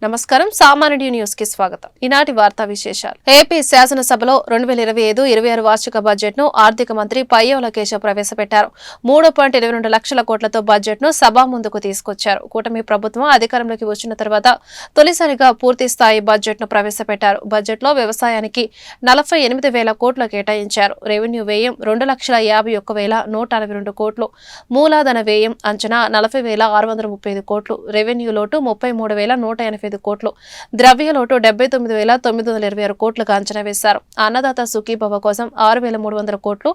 నమస్కారం. సామాన్య న్యూస్ కి స్వాగతం. ఈనాటి వార్తా విశేషాలు. ఏపీ శాసనసభలో 2025-26 వార్షిక బడ్జెట్ ను ఆర్థిక మంత్రి పయ్యావుల కేశవ్ ప్రవేశపెట్టారు. 3.22 లక్షల కోట్లతో బడ్జెట్ ను సభ ముందుకు తీసుకొచ్చారు. కూటమి ప్రభుత్వం అధికారంలోకి వచ్చిన తర్వాత తొలిసారిగా పూర్తి స్థాయి బడ్జెట్ ను ప్రవేశపెట్టారు. బడ్జెట్ లో వ్యవసాయానికి 48,000 కోట్లు కేటాయించారు. రెవెన్యూ వ్యయం 2,51,142 కోట్లు, మూలధన వ్యయం అంచనా 40,635 కోట్లు, రెవెన్యూ లోటు 33,185 కోట్లు, ద్రవ్య లోటు 79,926 కోట్లుగా అంచనా వేశారు. అన్నదాత సుఖీభవ కోసం 6,300 కోట్లు,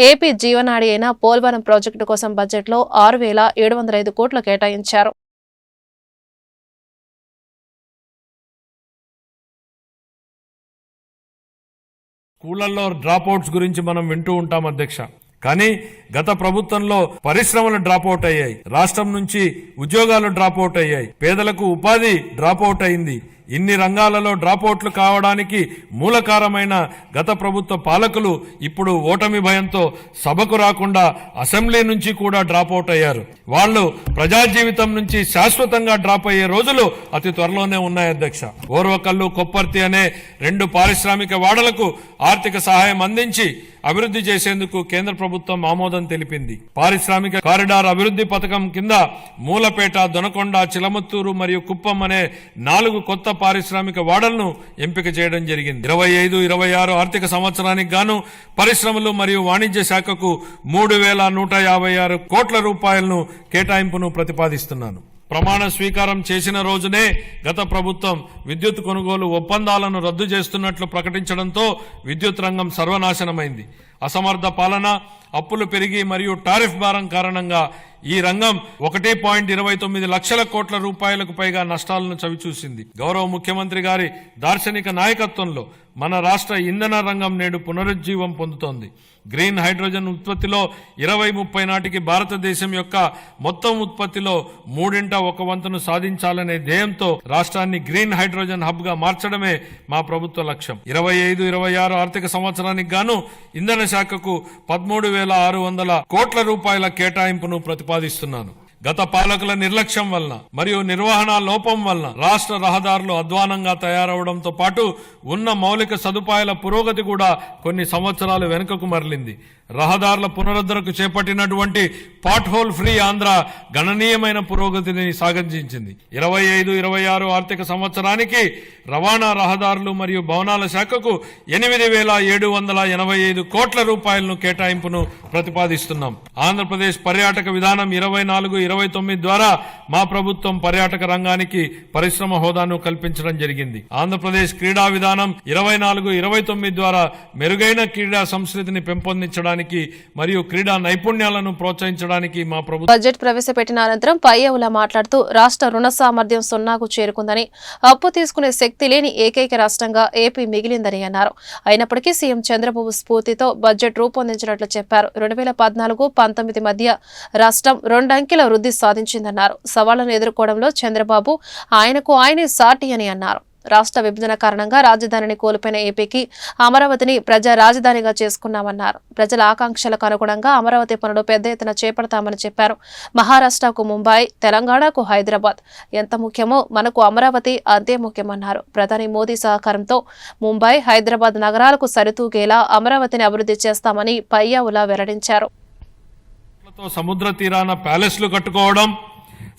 ఏపీ జీవనాడి అయిన పోలవరం ప్రాజెక్టు కోసం బడ్జెట్ లో 6,705 కోట్లు కేటాయించారు. స్కూళ్లలో డ్రాప్ అవుట్స్ గురించి మనం వింటూ ఉంటాం అధ్యక్ష. కానీ గత ప్రభుత్వంలో పరిశ్రమలు డ్రాప్ అవుట్ అయ్యాయి, రాష్ట్రం నుంచి ఉద్యోగాలు డ్రాప్ అవుట్ అయ్యాయి, పేదలకు ఉపాధి డ్రాప్ అవుట్ అయింది. ఇన్ని రంగాలలో డ్రాపౌట్లు కావడానికి మూలకారమైన గత ప్రభుత్వ పాలకులు ఇప్పుడు ఓటమి భయంతో సభకు రాకుండా అసెంబ్లీ నుంచి కూడా డ్రాపౌట్ అయ్యారు. వాళ్ళు ప్రజా జీవితం నుంచి శాశ్వతంగా డ్రాప్ అయ్యే రోజులు అతి త్వరలోనే ఉన్నాయి అధ్యక్ష. ఓర్వకల్లు, కొప్పర్తి అనే 2 పారిశ్రామిక వాడలకు ఆర్థిక సహాయం అందించి అభివృద్ధి చేసేందుకు కేంద్ర ప్రభుత్వం ఆమోదం తెలిపింది. పారిశ్రామిక కారిడార్ అభివృద్ధి పథకం కింద మూలపేట, దొనకొండ, చిలమత్తూరు మరియు కుప్పం అనే 4 కొత్త పారిశ్రామిక వాడలను ఎంపిక చేయడం జరిగింది. 25-26 ఆర్థిక సంవత్సరానికి గాను పరిశ్రమలు మరియు వాణిజ్య శాఖకు 3,156 కోట్ల రూపాయలను కేటాయింపును ప్రతిపాదిస్తున్నాను. ప్రమాణ స్వీకారం చేసిన రోజునే గత ప్రభుత్వం విద్యుత్ కొనుగోలు ఒప్పందాలను రద్దు చేస్తున్నట్లు ప్రకటించడంతో విద్యుత్ రంగం సర్వనాశనమైంది. అసమర్థ పాలన, అప్పులు పెరిగి మరియు టారిఫ్ భారం కారణంగా ఈ రంగం 1.29 లక్షల కోట్ల రూపాయలకు పైగా నష్టాలను చవిచూసింది. గౌరవ ముఖ్యమంత్రి గారి దార్శనిక నాయకత్వంలో మన రాష్ట్ర ఇంధన రంగం నేడు పునరుజ్జీవం పొందుతోంది. గ్రీన్ హైడ్రోజన్ ఉత్పత్తిలో 2030 నాటికి భారతదేశం యొక్క మొత్తం ఉత్పత్తిలో 1/3 సాధించాలనే ధ్యేయంతో రాష్ట్రాన్ని గ్రీన్ హైడ్రోజన్ హబ్ గా మార్చడమే మా ప్రభుత్వ లక్ష్యం. 25-26 ఆర్థిక సంవత్సరానికి గాను ఇంధన శాఖకు 13,600 కోట్ల రూపాయల కేటాయింపును ప్రతిపాదిస్తున్నాను. గత పాలకుల నిర్లక్ష్యం వలన మరియు నిర్వహణ లోపం వలన రాష్ట్ర రహదారులు అధ్వానంగా తయారవడంతో పాటు ఉన్న మౌలిక సదుపాయాల పురోగతి కూడా కొన్ని సంవత్సరాలు వెనుకకు మరలింది. రహదారుల పునరుద్ధరణకు చేపట్టినటువంటి పాట్ హోల్ ఫ్రీ ఆంధ్ర గణనీయమైన పురోగతిని సాధించింది. 25-26 ఆర్థిక సంవత్సరానికి రవాణా, రహదారులు మరియు భవనాల శాఖకు 8,785 కోట్ల రూపాయలను కేటాయింపును ప్రతిపాదిస్తున్నాం. ఆంధ్రప్రదేశ్ పర్యాటక విధానం 24-29 ద్వారా మా ప్రభుత్వం పర్యాటక రంగానికి పరిశ్రమ హోదాను కల్పించడం జరిగింది. ఆంధ్రప్రదేశ్ క్రీడా విధానం 24-29 ద్వారా మెరుగైన క్రీడా సంస్కృతిని పెంపొందించడానికి మరియు క్రీడా నైపుణ్యాలను ప్రోత్సహించడానికి మా ప్రభుత్వం బడ్జెట్ ప్రవేశపెట్టిన అనంతరం పయ్యావుల మాట్లాడుతూ రాష్ట్ర రుణ సామర్థ్యం 0కు చేరుకుందని, అప్పు తీసుకునే శక్తి లేని ఏకైక రాష్ట్రంగా ఏపీ మిగిలిందని అన్నారు. అయినప్పటికీ సీఎం చంద్రబాబు స్ఫూర్తితో బడ్జెట్ రూపొందించినట్లు చెప్పారు. 2014-19 మధ్య రాష్ట్రం 2 అంకెల వృద్ధి సాధించిందన్నారు. సవాళ్లను ఎదుర్కోవడంలో చంద్రబాబు ఆయనకు ఆయనే సాటి అని అన్నారు. రాష్ట్ర విభజన కారణంగా రాజధానిని కోల్పోయిన ఏపీకి అమరావతిని ప్రజా రాజధానిగా చేసుకున్నామన్నారు. ప్రజల ఆకాంక్షలకు అనుగుణంగా అమరావతి పనులు పెద్ద ఎత్తున చేపడతామని చెప్పారు. మహారాష్ట్రకు ముంబై, తెలంగాణకు హైదరాబాద్ ఎంత ముఖ్యమో మనకు అమరావతి అంతే ముఖ్యమన్నారు. ప్రధాని మోదీ సహకారంతో ముంబై, హైదరాబాద్ నగరాలకు సరితూగేలా అమరావతిని అభివృద్ధి చేస్తామని పయ్యావుల వెల్లడించారు. సముద్ర తీరాన ప్యాలెస్లు కట్టుకోవడం,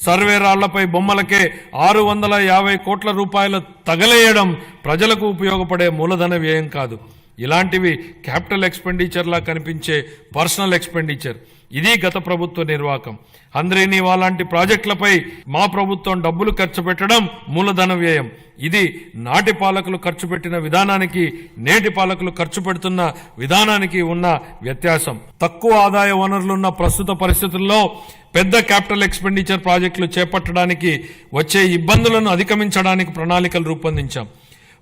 సర్వే రాళ్లపై బొమ్మలకే 650 కోట్ల రూపాయలు తగలేయడం ప్రజలకు ఉపయోగపడే మూలధన వ్యయం కాదు. ఇలాంటివి క్యాపిటల్ ఎక్స్పెండిచర్లా కనిపించే పర్సనల్ ఎక్స్పెండిచర్. ఇది గత ప్రభుత్వ నిర్వాహకం. హంద్రీని లాంటి ప్రాజెక్టులపై మా ప్రభుత్వం డబ్బులు ఖర్చు పెట్టడం మూలధన వ్యయం. ఇది నాటి పాలకులు ఖర్చు పెట్టిన విధానానికి, నేటి పాలకులు ఖర్చు పెడుతున్న విధానానికి ఉన్న వ్యత్యాసం. తక్కువ ఆదాయ వనరులున్న ప్రస్తుత పరిస్థితుల్లో పెద్ద క్యాపిటల్ ఎక్స్పెండిచర్ ప్రాజెక్టులు చేపట్టడానికి వచ్చే ఇబ్బందులను అధిగమించడానికి ప్రణాళికలు రూపొందించాం.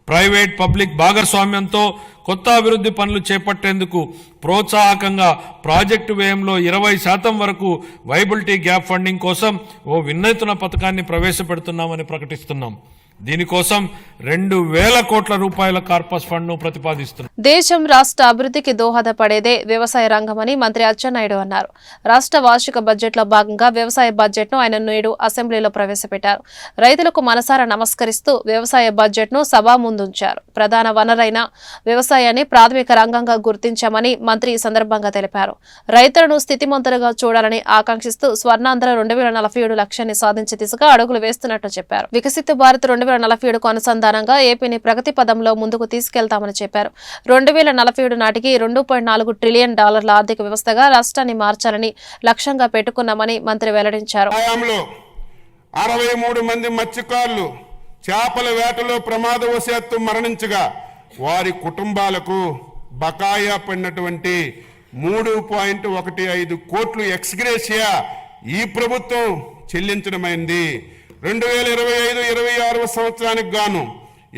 ప్రైవేట్ పబ్లిక్ భాగస్వామ్యంతో కొత్త అభివృద్ధి పనులు చేపట్టేందుకు ప్రోత్సాహకంగా ప్రాజెక్టు వ్యయంలో 20% వరకు వైబిలిటీ గ్యాప్ ఫండింగ్ కోసం ఓ వినూత్న పథకాన్ని ప్రవేశపెడుతున్నామని ప్రకటిస్తున్నాం. దీనికోసం 2,000 కోట్ల రూపాయల కార్పస్ ఫండ్ ను ప్రతిపాదిస్తున్నారు. దేశం రాష్ట్ర అభివృద్ధికి దోహదపడేదే వ్యవసాయ రంగమని మంత్రి అచ్చెన్నాయుడు అన్నారు. రాష్ట్ర వార్షిక బడ్జెట్లో భాగంగా వ్యవసాయ బడ్జెట్ను ఆయన నేడు అసెంబ్లీలో ప్రవేశపెట్టారు. రైతులకు మనసారా నమస్కరిస్తూ వ్యవసాయ బడ్జెట్ను సభ ముందుంచారు. ప్రధాన వనరైన వ్యవసాయాన్ని ప్రాథమిక రంగంగా గుర్తించామని మంత్రి ఈ సందర్భంగా తెలిపారు. రైతులను స్థితిమంతులుగా చూడాలని ఆకాంక్షిస్తూ స్వర్ణాంధ్ర 2047 లక్ష్యాన్ని సాధించే దిశగా అడుగులు వేస్తున్నట్లు చెప్పారు. వికసిత భారత్ 2047కు అనుసంధానంగా ఏపీని ప్రగతి పదంలో ముందుకు తీసుకెళ్తామని చెప్పారు. 2047 నాటికి $2.4 ట్రిలియన్ ఆర్థిక వ్యవస్థగా రాష్ట్రాన్ని మార్చాలని లక్ష్యంగా పెట్టుకున్నామని మంత్రి వెల్లడించారు. 63 మంది మత్స్యకారులు చేపల వేటలో ప్రమాదవశాత్తు మరణించగా వారి కుటుంబాలకు బకాయా పడినటువంటి 3.15 కోట్లు ఎక్స్గ్రేషియా ఈ ప్రభుత్వం చెల్లించడమైంది. 2025-26 సంవత్సరానికి గాను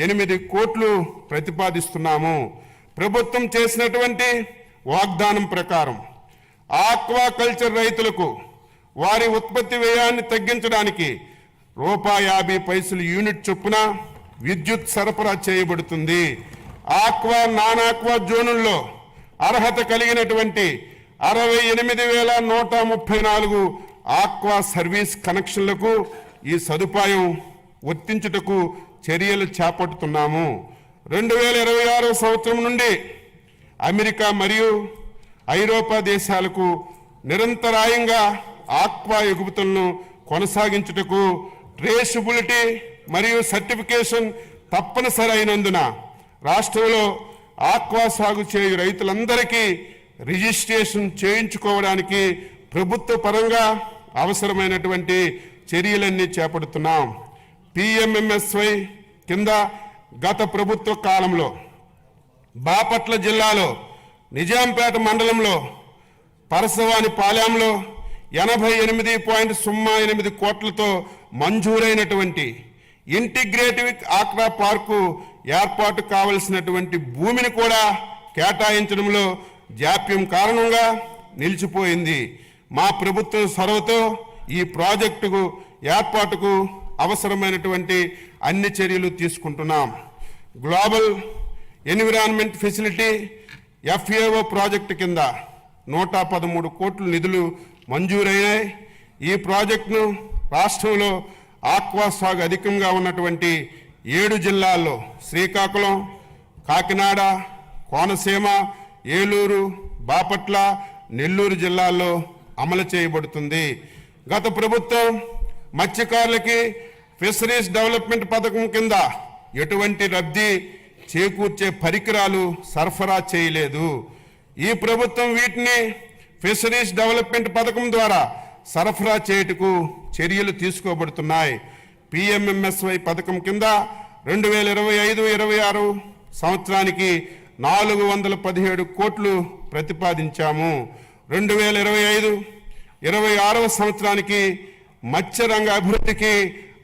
8 కోట్లు ప్రతిపాదిస్తున్నాము. ప్రభుత్వం చేసినటువంటి వాగ్దానం ప్రకారం ఆక్వాకల్చర్ రైతులకు వారి ఉత్పత్తి వ్యయాన్ని తగ్గించడానికి ₹50 యూనిట్ చొప్పున విద్యుత్ సరఫరా చేయబడుతుంది. ఆక్వా నాన్ ఆక్వా జోనుల్లో అర్హత కలిగినటువంటి 68,134 ఆక్వా సర్వీస్ కనెక్షన్లకు ఈ సదుపాయం వర్తించుటకు చర్యలు చేపడుతున్నాము. 2026 సంవత్సరం నుండి అమెరికా మరియు ఐరోపా దేశాలకు నిరంతరాయంగా ఆక్వా ఎగుమతులను కొనసాగించుటకు ట్రేసబిలిటీ మరియు సర్టిఫికేషన్ తప్పనిసరి అయినందున రాష్ట్రంలో ఆక్వా సాగు చేయు రైతులందరికీ రిజిస్ట్రేషన్ చేయించుకోవడానికి ప్రభుత్వ పరంగా అవసరమైనటువంటి చర్యలన్నీ చేపడుతున్నాం. PMMSY కింద గత ప్రభుత్వ కాలంలో బాపట్ల జిల్లాలో నిజాంపేట మండలంలో పరసవాని పాలెంలో 88.08 కోట్లతో మంజూరైనటువంటి ఇంటిగ్రేటివ్ ఆక్వా పార్కు ఏర్పాటు కావలసినటువంటి భూమిని కూడా కేటాయించడంలో జాప్యం కారణంగా నిలిచిపోయింది. మా ప్రభుత్వ చొరవతో ఈ ప్రాజెక్టుకు ఏర్పాటుకు అవసరమైనటువంటి అన్ని చర్యలు తీసుకుంటున్నాం. Global environment facility FAO project కింద 113 కోట్ల నిధులు మంజూరయ్యాయి. ఈ ప్రాజెక్టును రాష్ట్రంలో ఆక్వా సాగు అధికంగా ఉన్నటువంటి 7 జిల్లాల్లో శ్రీకాకుళం, కాకినాడ, కోనసీమ, ఏలూరు, బాపట్ల, నెల్లూరు జిల్లాల్లో అమలు చేయబడుతుంది. గత ప్రభుత్వం మత్స్యకారులకి ఫిషరీస్ డెవలప్మెంట్ పథకం కింద ఎటువంటి లబ్ధి చేకూర్చే పరికరాలు సరఫరా చేయలేదు. ఈ ప్రభుత్వం వీటిని ఫిషరీస్ డెవలప్మెంట్ పథకం ద్వారా సరఫరా చేయుటకు చర్యలు తీసుకోబడుతున్నాయి. PMMSY పథకం కింద 2025-26 సంవత్సరానికి 417 కోట్లు ప్రతిపాదించాము. 2025-26 సంవత్సరానికి మత్స్యరంగ అభివృద్ధికి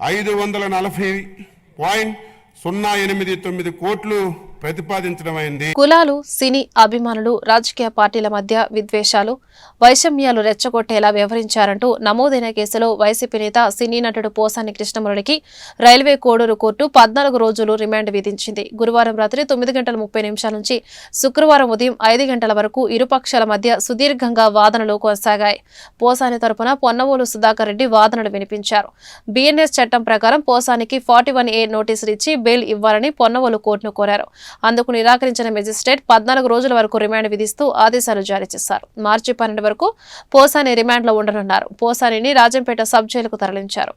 540.089 కోట్లు ప్రతిపాదించడమైంది. కులాలు, సినీ అభిమానులు, రాజకీయ పార్టీల మధ్య విద్వేషాలు, వైషమ్యాలు రెచ్చగొట్టేలా వ్యవహరించారంటూ నమోదైన కేసులో వైసీపీ నేత సినీ నటుడు పోసాని కృష్ణమురళికి రైల్వే కోడూరు కోర్టు 14 రోజులు రిమాండ్ విధించింది. గురువారం రాత్రి 9:30 నుంచి శుక్రవారం ఉదయం 5 గంటల వరకు ఇరుపక్షాల మధ్య సుదీర్ఘంగా వాదనలు కొనసాగాయి. పోసాని తరపున పొన్నవోలు సుధాకర్ రెడ్డి వాదనలు వినిపించారు. BNS చట్టం ప్రకారం పోసానికి 41A నోటీసులు ఇచ్చి బెయిల్ ఇవ్వాలని పొన్నవోలు కోర్టును కోరారు. అందుకు నిరాకరించిన మెజిస్ట్రేట్ 14 రోజుల వరకు రిమాండ్ విధిస్తూ ఆదేశాలు జారీ చేశారు. మార్చి 12 వరకు పోసాని రిమాండ్లో ఉండనున్నారు. పోసానిని రాజంపేట సబ్ జైలుకు తరలించారు.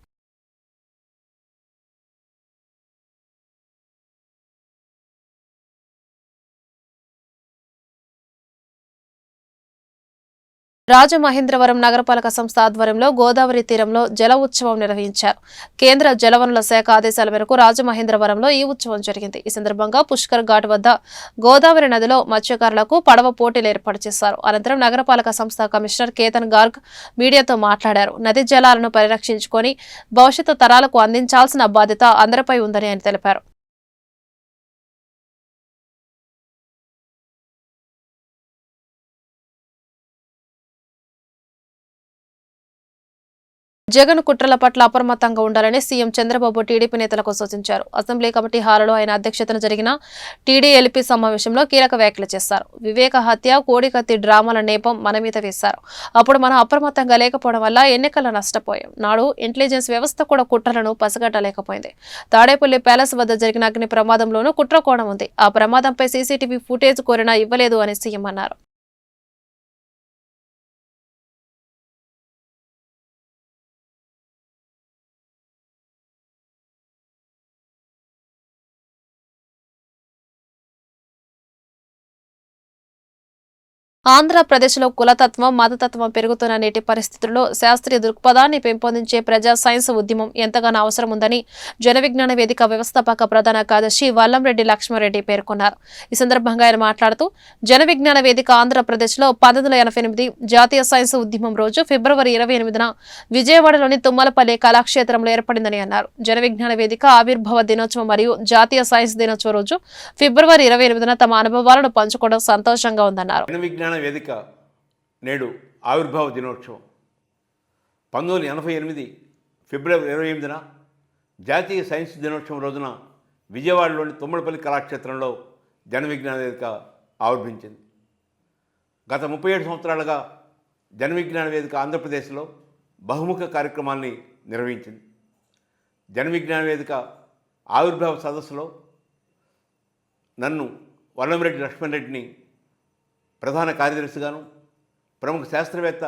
రాజమహేంద్రవరం నగరపాలక సంస్థ ఆధ్వర్యంలో గోదావరి తీరంలో జల ఉత్సవం నిర్వహించారు. కేంద్ర జలవనరుల శాఖ ఆదేశాల మేరకు రాజమహేంద్రవరంలో ఈ ఉత్సవం జరిగింది. ఈ సందర్భంగా పుష్కర్ ఘాట్ వద్ద గోదావరి నదిలో మత్స్యకారులకు పడవ పోటీలు ఏర్పాటు చేశారు. అనంతరం నగరపాలక సంస్థ కమిషనర్ కేతన్ గార్గ్ మీడియాతో మాట్లాడారు. నది జలాలను పరిరక్షించుకొని భవిష్యత్తు తరాలకు అందించాల్సిన బాధ్యత అందరిపై ఉందని ఆయన తెలిపారు. జగన్ కుట్రల పట్ల అప్రమత్తంగా ఉండాలని సీఎం చంద్రబాబు టీడీపీ నేతలకు సూచించారు. అసెంబ్లీ కమిటీ హాలులో ఆయన అధ్యక్షతన జరిగిన టీడీఎల్పీ సమావేశంలో కీలక వ్యాఖ్యలు చేశారు. వివేక హత్య, కోడికత్తి డ్రామాల నేపం మన మీద వేశారు. అప్పుడు మనం అప్రమత్తంగా లేకపోవడం వల్ల ఎన్నికల్లో నష్టపోయాం. నాడు ఇంటెలిజెన్స్ వ్యవస్థ కూడా కుట్రలను పసిగట్టలేకపోయింది. తాడేపల్లి ప్యాలెస్ వద్ద జరిగిన అగ్ని ప్రమాదంలోనూ కుట్ర కోణం ఉంది. ఆ ప్రమాదంపై సీసీటీవీ ఫుటేజ్ కోరినా ఇవ్వలేదు అని సీఎం అన్నారు. ఆంధ్రప్రదేశ్లో కులతత్వం, మతతత్వం పెరుగుతున్న నేటి పరిస్థితుల్లో శాస్త్రీయ దృక్పథాన్ని పెంపొందించే ప్రజా సైన్స్ ఉద్యమం ఎంతగానో అవసరం ఉందని జన విజ్ఞాన వేదిక వ్యవస్థాపక ప్రధాన కార్యదర్శి వల్లంరెడ్డి లక్ష్మారెడ్డి పేర్కొన్నారు. ఈ సందర్భంగా ఆయన మాట్లాడుతూ జన విజ్ఞాన వేదిక ఆంధ్రప్రదేశ్లో 1988 జాతీయ సైన్స్ ఉద్యమం రోజు ఫిబ్రవరి 28న విజయవాడలోని తుమ్మలపల్లి కళాక్షేత్రంలో ఏర్పడిందని అన్నారు. జన విజ్ఞాన వేదిక ఆవిర్భావ దినోత్సవం మరియు జాతీయ సైన్స్ దినోత్సవం రోజు ఫిబ్రవరి 28న తమ అనుభవాలను పంచుకోవడం సంతోషంగా ఉందన్నారు. వేదిక నేడు ఆవిర్భావ దినోత్సవం 1988 ఫిబ్రవరి 28న జాతీయ సైన్స్ దినోత్సవం రోజున విజయవాడలోని తుమ్మలపల్లి కళాక్షేత్రంలో జన విజ్ఞాన వేదిక ఆవిర్భించింది. గత 37 సంవత్సరాలుగా జన విజ్ఞాన వేదిక ఆంధ్రప్రదేశ్లో బహుముఖ కార్యక్రమాల్ని నిర్వహించింది. జన విజ్ఞాన వేదిక ఆవిర్భావ సదస్సులో నన్ను వల్లంరెడ్డి లక్ష్మణరెడ్డిని ప్రధాన కార్యదర్శిగాను, ప్రముఖ శాస్త్రవేత్త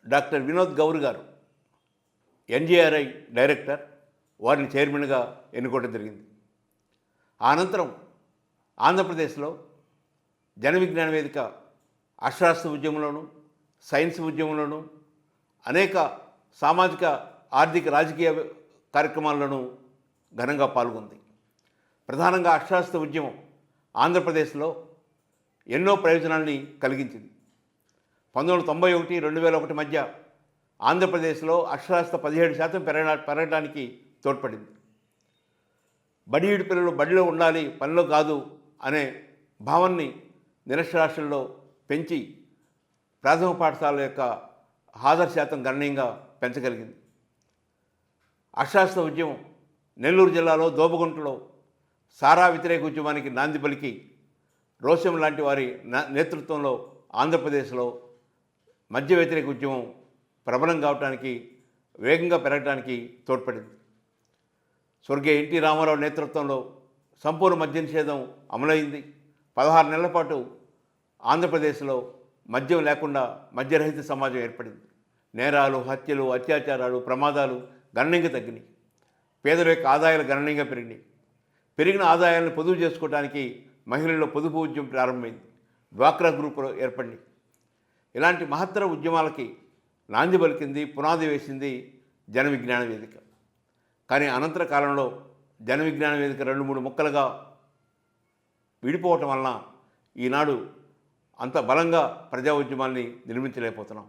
డాక్టర్ వినోద్ గౌర్ గారు ఎన్జీఆర్ఐ డైరెక్టర్, వారిని చైర్మన్గా ఎన్నుకోవడం జరిగింది. అనంతరం ఆంధ్రప్రదేశ్లో జన విజ్ఞాన వేదిక అక్షరాస్యత ఉద్యమంలోనూ, సైన్స్ ఉద్యమంలోనూ, అనేక సామాజిక, ఆర్థిక, రాజకీయ కార్యక్రమాల్లోనూ ఘనంగా పాల్గొంది. ప్రధానంగా అక్షరాస్యత ఉద్యమం ఆంధ్రప్రదేశ్లో ఎన్నో ప్రయోజనాల్ని కలిగించింది. 1991-2001 మధ్య ఆంధ్రప్రదేశ్లో అక్షరాస్యత 17% పెరగడానికి తోడ్పడింది. బడిఈడు పిల్లలు బడిలో ఉండాలి, పనిలో కాదు అనే భావాన్ని నిరక్షరాస్యుల్లో పెంచి ప్రాథమిక పాఠశాలల యొక్క హాజరు శాతం గణనీయంగా పెంచగలిగింది. అక్షరాస్యత ఉద్యమం నెల్లూరు జిల్లాలో దోబగుంటలో సారా వ్యతిరేక ఉద్యమానికి నాంది పలికి రోషం లాంటి వారి నేతృత్వంలో ఆంధ్రప్రదేశ్లో మద్య వ్యతిరేక ఉద్యమం ప్రబలం కావడానికి, వేగంగా పెరగడానికి తోడ్పడింది. స్వర్గీయ ఎన్టీ రామారావు నేతృత్వంలో సంపూర్ణ మద్య నిషేధం అమలైంది. 16 నెలల పాటు ఆంధ్రప్రదేశ్లో మద్యం లేకుండా మద్యరహిత సమాజం ఏర్పడింది. నేరాలు, హత్యలు, అత్యాచారాలు, ప్రమాదాలు గణనీయంగా తగ్గినాయి. పేదల యొక్క ఆదాయాలు గణనీయంగా పెరిగినాయి. పెరిగిన ఆదాయాలను పొదుపు చేసుకోవడానికి మహిళల్లో పొదుపు ఉద్యమం ప్రారంభమైంది. డ్వాక్రా గ్రూపులు ఏర్పడినాయి. ఇలాంటి మహత్తర ఉద్యమాలకి నాంది పలికింది, పునాది వేసింది జన విజ్ఞాన వేదిక. కానీ అనంతర కాలంలో జన విజ్ఞాన వేదిక 2-3 ముక్కలుగా విడిపోవటం వలన ఈనాడు అంత బలంగా ప్రజా ఉద్యమాల్ని నిర్మించలేకపోతున్నాం.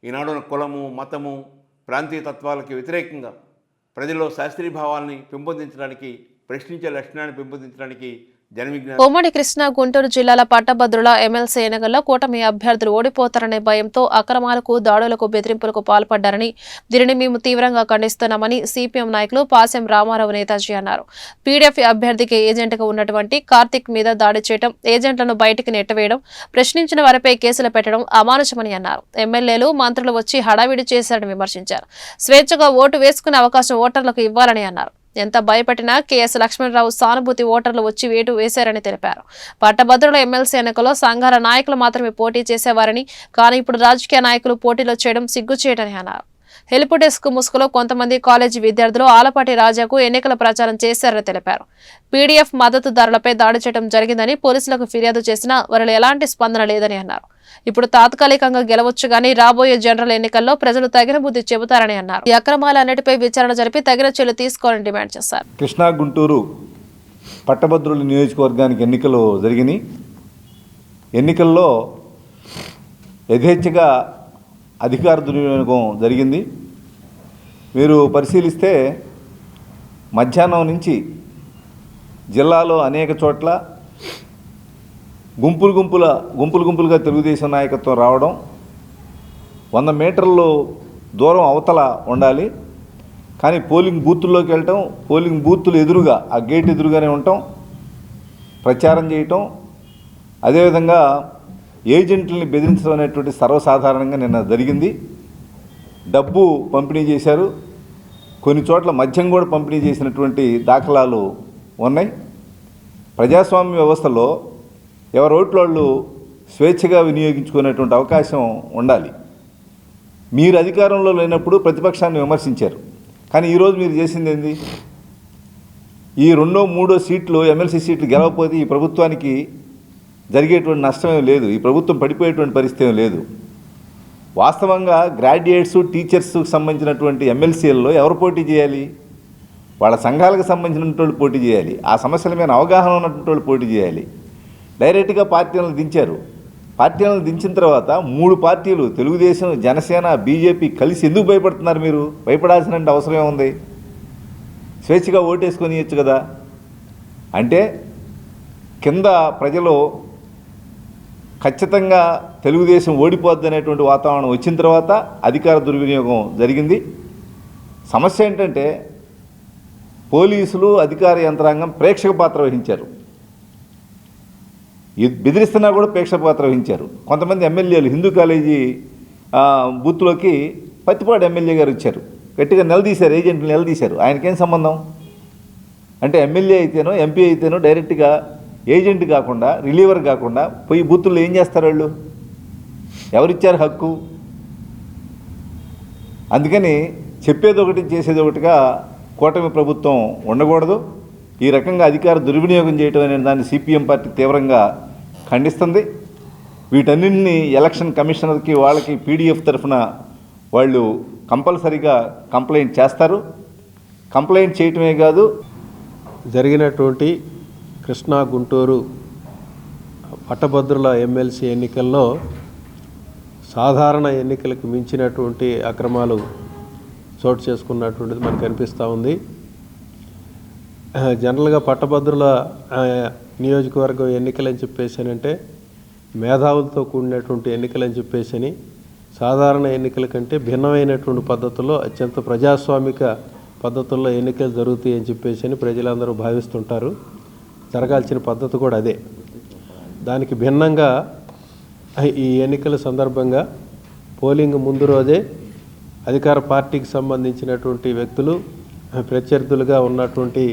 ఈనాడు కులము, మతము, ప్రాంతీయ తత్వాలకి వ్యతిరేకంగా ప్రజల్లో శాస్త్రీయ భావాల్ని పెంపొందించడానికి, ప్రశ్నించే లక్షణాన్ని పెంపొందించడానికి ఉమ్మడి కృష్ణా, గుంటూరు జిల్లాల పట్టభద్రుల ఎమ్మెల్సీ ఎన్నికల్లో కూటమి అభ్యర్థులు ఓడిపోతారనే భయంతో అక్రమాలకు, దాడులకు, బెదిరింపులకు పాల్పడ్డారని, దీనిని మేము తీవ్రంగా ఖండిస్తున్నామని సిపిఎం నాయకులు పాసెం రామారావు నేతాజీ అన్నారు. పీడీఎఫ్ అభ్యర్థికి ఏజెంట్గా ఉన్నటువంటి కార్తిక్ మీద దాడి చేయడం, ఏజెంట్లను బయటికి నెట్టవేయడం, ప్రశ్నించిన వారిపై కేసులు పెట్టడం అమానుషమని అన్నారు. ఎమ్మెల్యేలు, మంత్రులు వచ్చి హడావిడి చేశారని విమర్శించారు. స్వేచ్ఛగా ఓటు వేసుకునే అవకాశం ఓటర్లకు ఇవ్వాలని అన్నారు. ఎంత భయపెట్టినా కెఎస్ లక్ష్మణరావు సానుభూతి ఓటర్లు వచ్చి వేటు వేశారని తెలిపారు. పట్టభద్రుల ఎమ్మెల్సీ ఎన్నికల్లో సంఘాల నాయకులు మాత్రమే పోటీ చేసేవారని, కానీ ఇప్పుడు రాజకీయ నాయకులు పోటీలో చేయడం సిగ్గుచేటని అన్నారు. హెల్ప్ డెస్క్ ముసుగులో కొంతమంది కాలేజీ విద్యార్థులు ఆలపాటి రాజాకు ఎన్నికల ప్రచారం చేశారని తెలిపారు. పీడీఎఫ్ మద్దతుదారులపై దాడి చేయడం జరిగిందని పోలీసులకు ఫిర్యాదు చేసినా వారిలో ఎలాంటి స్పందన లేదని అన్నారు. ఇప్పుడు తాత్కాలికంగా గెలవచ్చు గానీ రాబోయే జనరల్ ఎన్నికల్లో ప్రజలు తగిన బుద్ధి చెబుతారని అన్నారు. ఈ అక్రమాలన్నిటిపై విచారణ జరిపి తగిన చర్యలు తీసుకోవాలని డిమాండ్ చేశారు. కృష్ణా, గుంటూరు పట్టభద్రుల నియోజకవర్గానికి ఎన్నికలు జరిగినాయి. ఎన్నికల్లో యథేచ్ఛగా అధికార దుర్వినియోగం జరిగింది. మీరు పరిశీలిస్తే మధ్యాహ్నం నుంచి జిల్లాలో అనేక చోట్ల గుంపులుగా తెలుగుదేశం నాయకత్వం రావడం, 100 మీటర్లు దూరం అవతల ఉండాలి. కానీ పోలింగ్ బూతుల్లోకి వెళ్ళటం, పోలింగ్ బూతులు ఎదురుగా ఆ గేట్ ఎదురుగానే ఉండటం, ప్రచారం చేయటం, అదేవిధంగా ఏజెంట్లని బెదిరించడం అనేటువంటి సర్వసాధారణంగా నిన్న జరిగింది. డబ్బు పంపిణీ చేశారు, కొన్ని చోట్ల మద్యం కూడా పంపిణీ చేసినటువంటి దాఖలాలు ఉన్నాయి. ప్రజాస్వామ్య వ్యవస్థలో ఎవరి ఓట్లు వాళ్ళు స్వేచ్ఛగా వినియోగించుకునేటువంటి అవకాశం ఉండాలి. మీరు అధికారంలో లేనప్పుడు ప్రతిపక్షాన్ని విమర్శించారు, కానీ ఈరోజు మీరు చేసింది ఏంది? ఈ 2వ 3వ సీట్లు ఎమ్మెల్సీ సీట్లు గెలవకపోతే ఈ ప్రభుత్వానికి జరిగేటువంటి నష్టమేం లేదు, ఈ ప్రభుత్వం పడిపోయేటువంటి పరిస్థితి ఏం లేదు. వాస్తవంగా గ్రాడ్యుయేట్స్, టీచర్స్కి సంబంధించినటువంటి ఎమ్మెల్సీలలో ఎవరు పోటీ చేయాలి? వాళ్ళ సంఘాలకు సంబంధించినటువంటి వాళ్ళు పోటీ చేయాలి, ఆ సమస్యల మీద అవగాహన ఉన్నటువంటి వాళ్ళు పోటీ చేయాలి. డైరెక్ట్గా పార్టీలను దించారు. పార్టీలను దించిన తర్వాత 3 పార్టీలు తెలుగుదేశం, జనసేన, బీజేపీ కలిసి ఎందుకు భయపడుతున్నారు? మీరు భయపడాల్సిన అవసరం ఉంది. స్వేచ్ఛగా ఓటేసుకొని ఇవ్వచ్చు కదా. అంటే కింద ప్రజలు ఖచ్చితంగా తెలుగుదేశం ఓడిపోద్ది అనేటువంటి వాతావరణం వచ్చిన తర్వాత అధికార దుర్వినియోగం జరిగింది. సమస్య ఏంటంటే పోలీసులు, అధికార యంత్రాంగం ప్రేక్షక పాత్ర వహించారు. బెదిరిస్తున్నా కూడా ప్రేక్షక పాత్ర వహించారు. కొంతమంది ఎమ్మెల్యేలు హిందూ కాలేజీ బూత్లోకి పత్తిపాడు ఎమ్మెల్యే గారు వచ్చారు, గట్టిగా నిలదీశారు, ఏజెంట్లు నిలదీశారు. ఆయనకేం సంబంధం? అంటే ఎమ్మెల్యే అయితేనో ఎంపీ అయితేనో డైరెక్ట్గా ఏజెంట్ కాకుండా, రిలీవర్ కాకుండా పోయి బూతుల్లో ఏం చేస్తారు వాళ్ళు? ఎవరిచ్చారు హక్కు? అందుకని చెప్పేది ఒకటి, చేసేది ఒకటిగా కూటమి ప్రభుత్వం ఉండకూడదు. ఈ రకంగా అధికార దుర్వినియోగం చేయడం అనే దాన్ని సిపిఎం పార్టీ తీవ్రంగా ఖండిస్తుంది. వీటన్నింటినీ ఎలక్షన్ కమిషనర్కి, వాళ్ళకి పీడీఎఫ్ తరఫున వాళ్ళు కంపల్సరీగా కంప్లైంట్ చేస్తారు. కంప్లైంట్ చేయటమే కాదు, జరిగినటువంటి కృష్ణా, గుంటూరు పట్టభద్రుల ఎమ్మెల్సీ ఎన్నికల్లో సాధారణ ఎన్నికలకు మించినటువంటి అక్రమాలు చోటు చేసుకున్నటువంటిది మనకు కనిపిస్తూ ఉంది. జనరల్గా పట్టభద్రుల నియోజకవర్గం ఎన్నికలని చెప్పేసానంటే మేధావులతో కూడినటువంటి ఎన్నికలని చెప్పేసని, సాధారణ ఎన్నికల కంటే భిన్నమైనటువంటి పద్ధతుల్లో అత్యంత ప్రజాస్వామిక పద్ధతుల్లో ఎన్నికలు జరుగుతాయి అని చెప్పేసి ప్రజలందరూ భావిస్తుంటారు. జరగాల్సిన పద్ధతి కూడా అదే. దానికి భిన్నంగా ఈ ఎన్నికల సందర్భంగా పోలింగ్ ముందు రోజే అధికార పార్టీకి సంబంధించినటువంటి వ్యక్తులు, ప్రత్యర్థులుగా ఉన్నటువంటి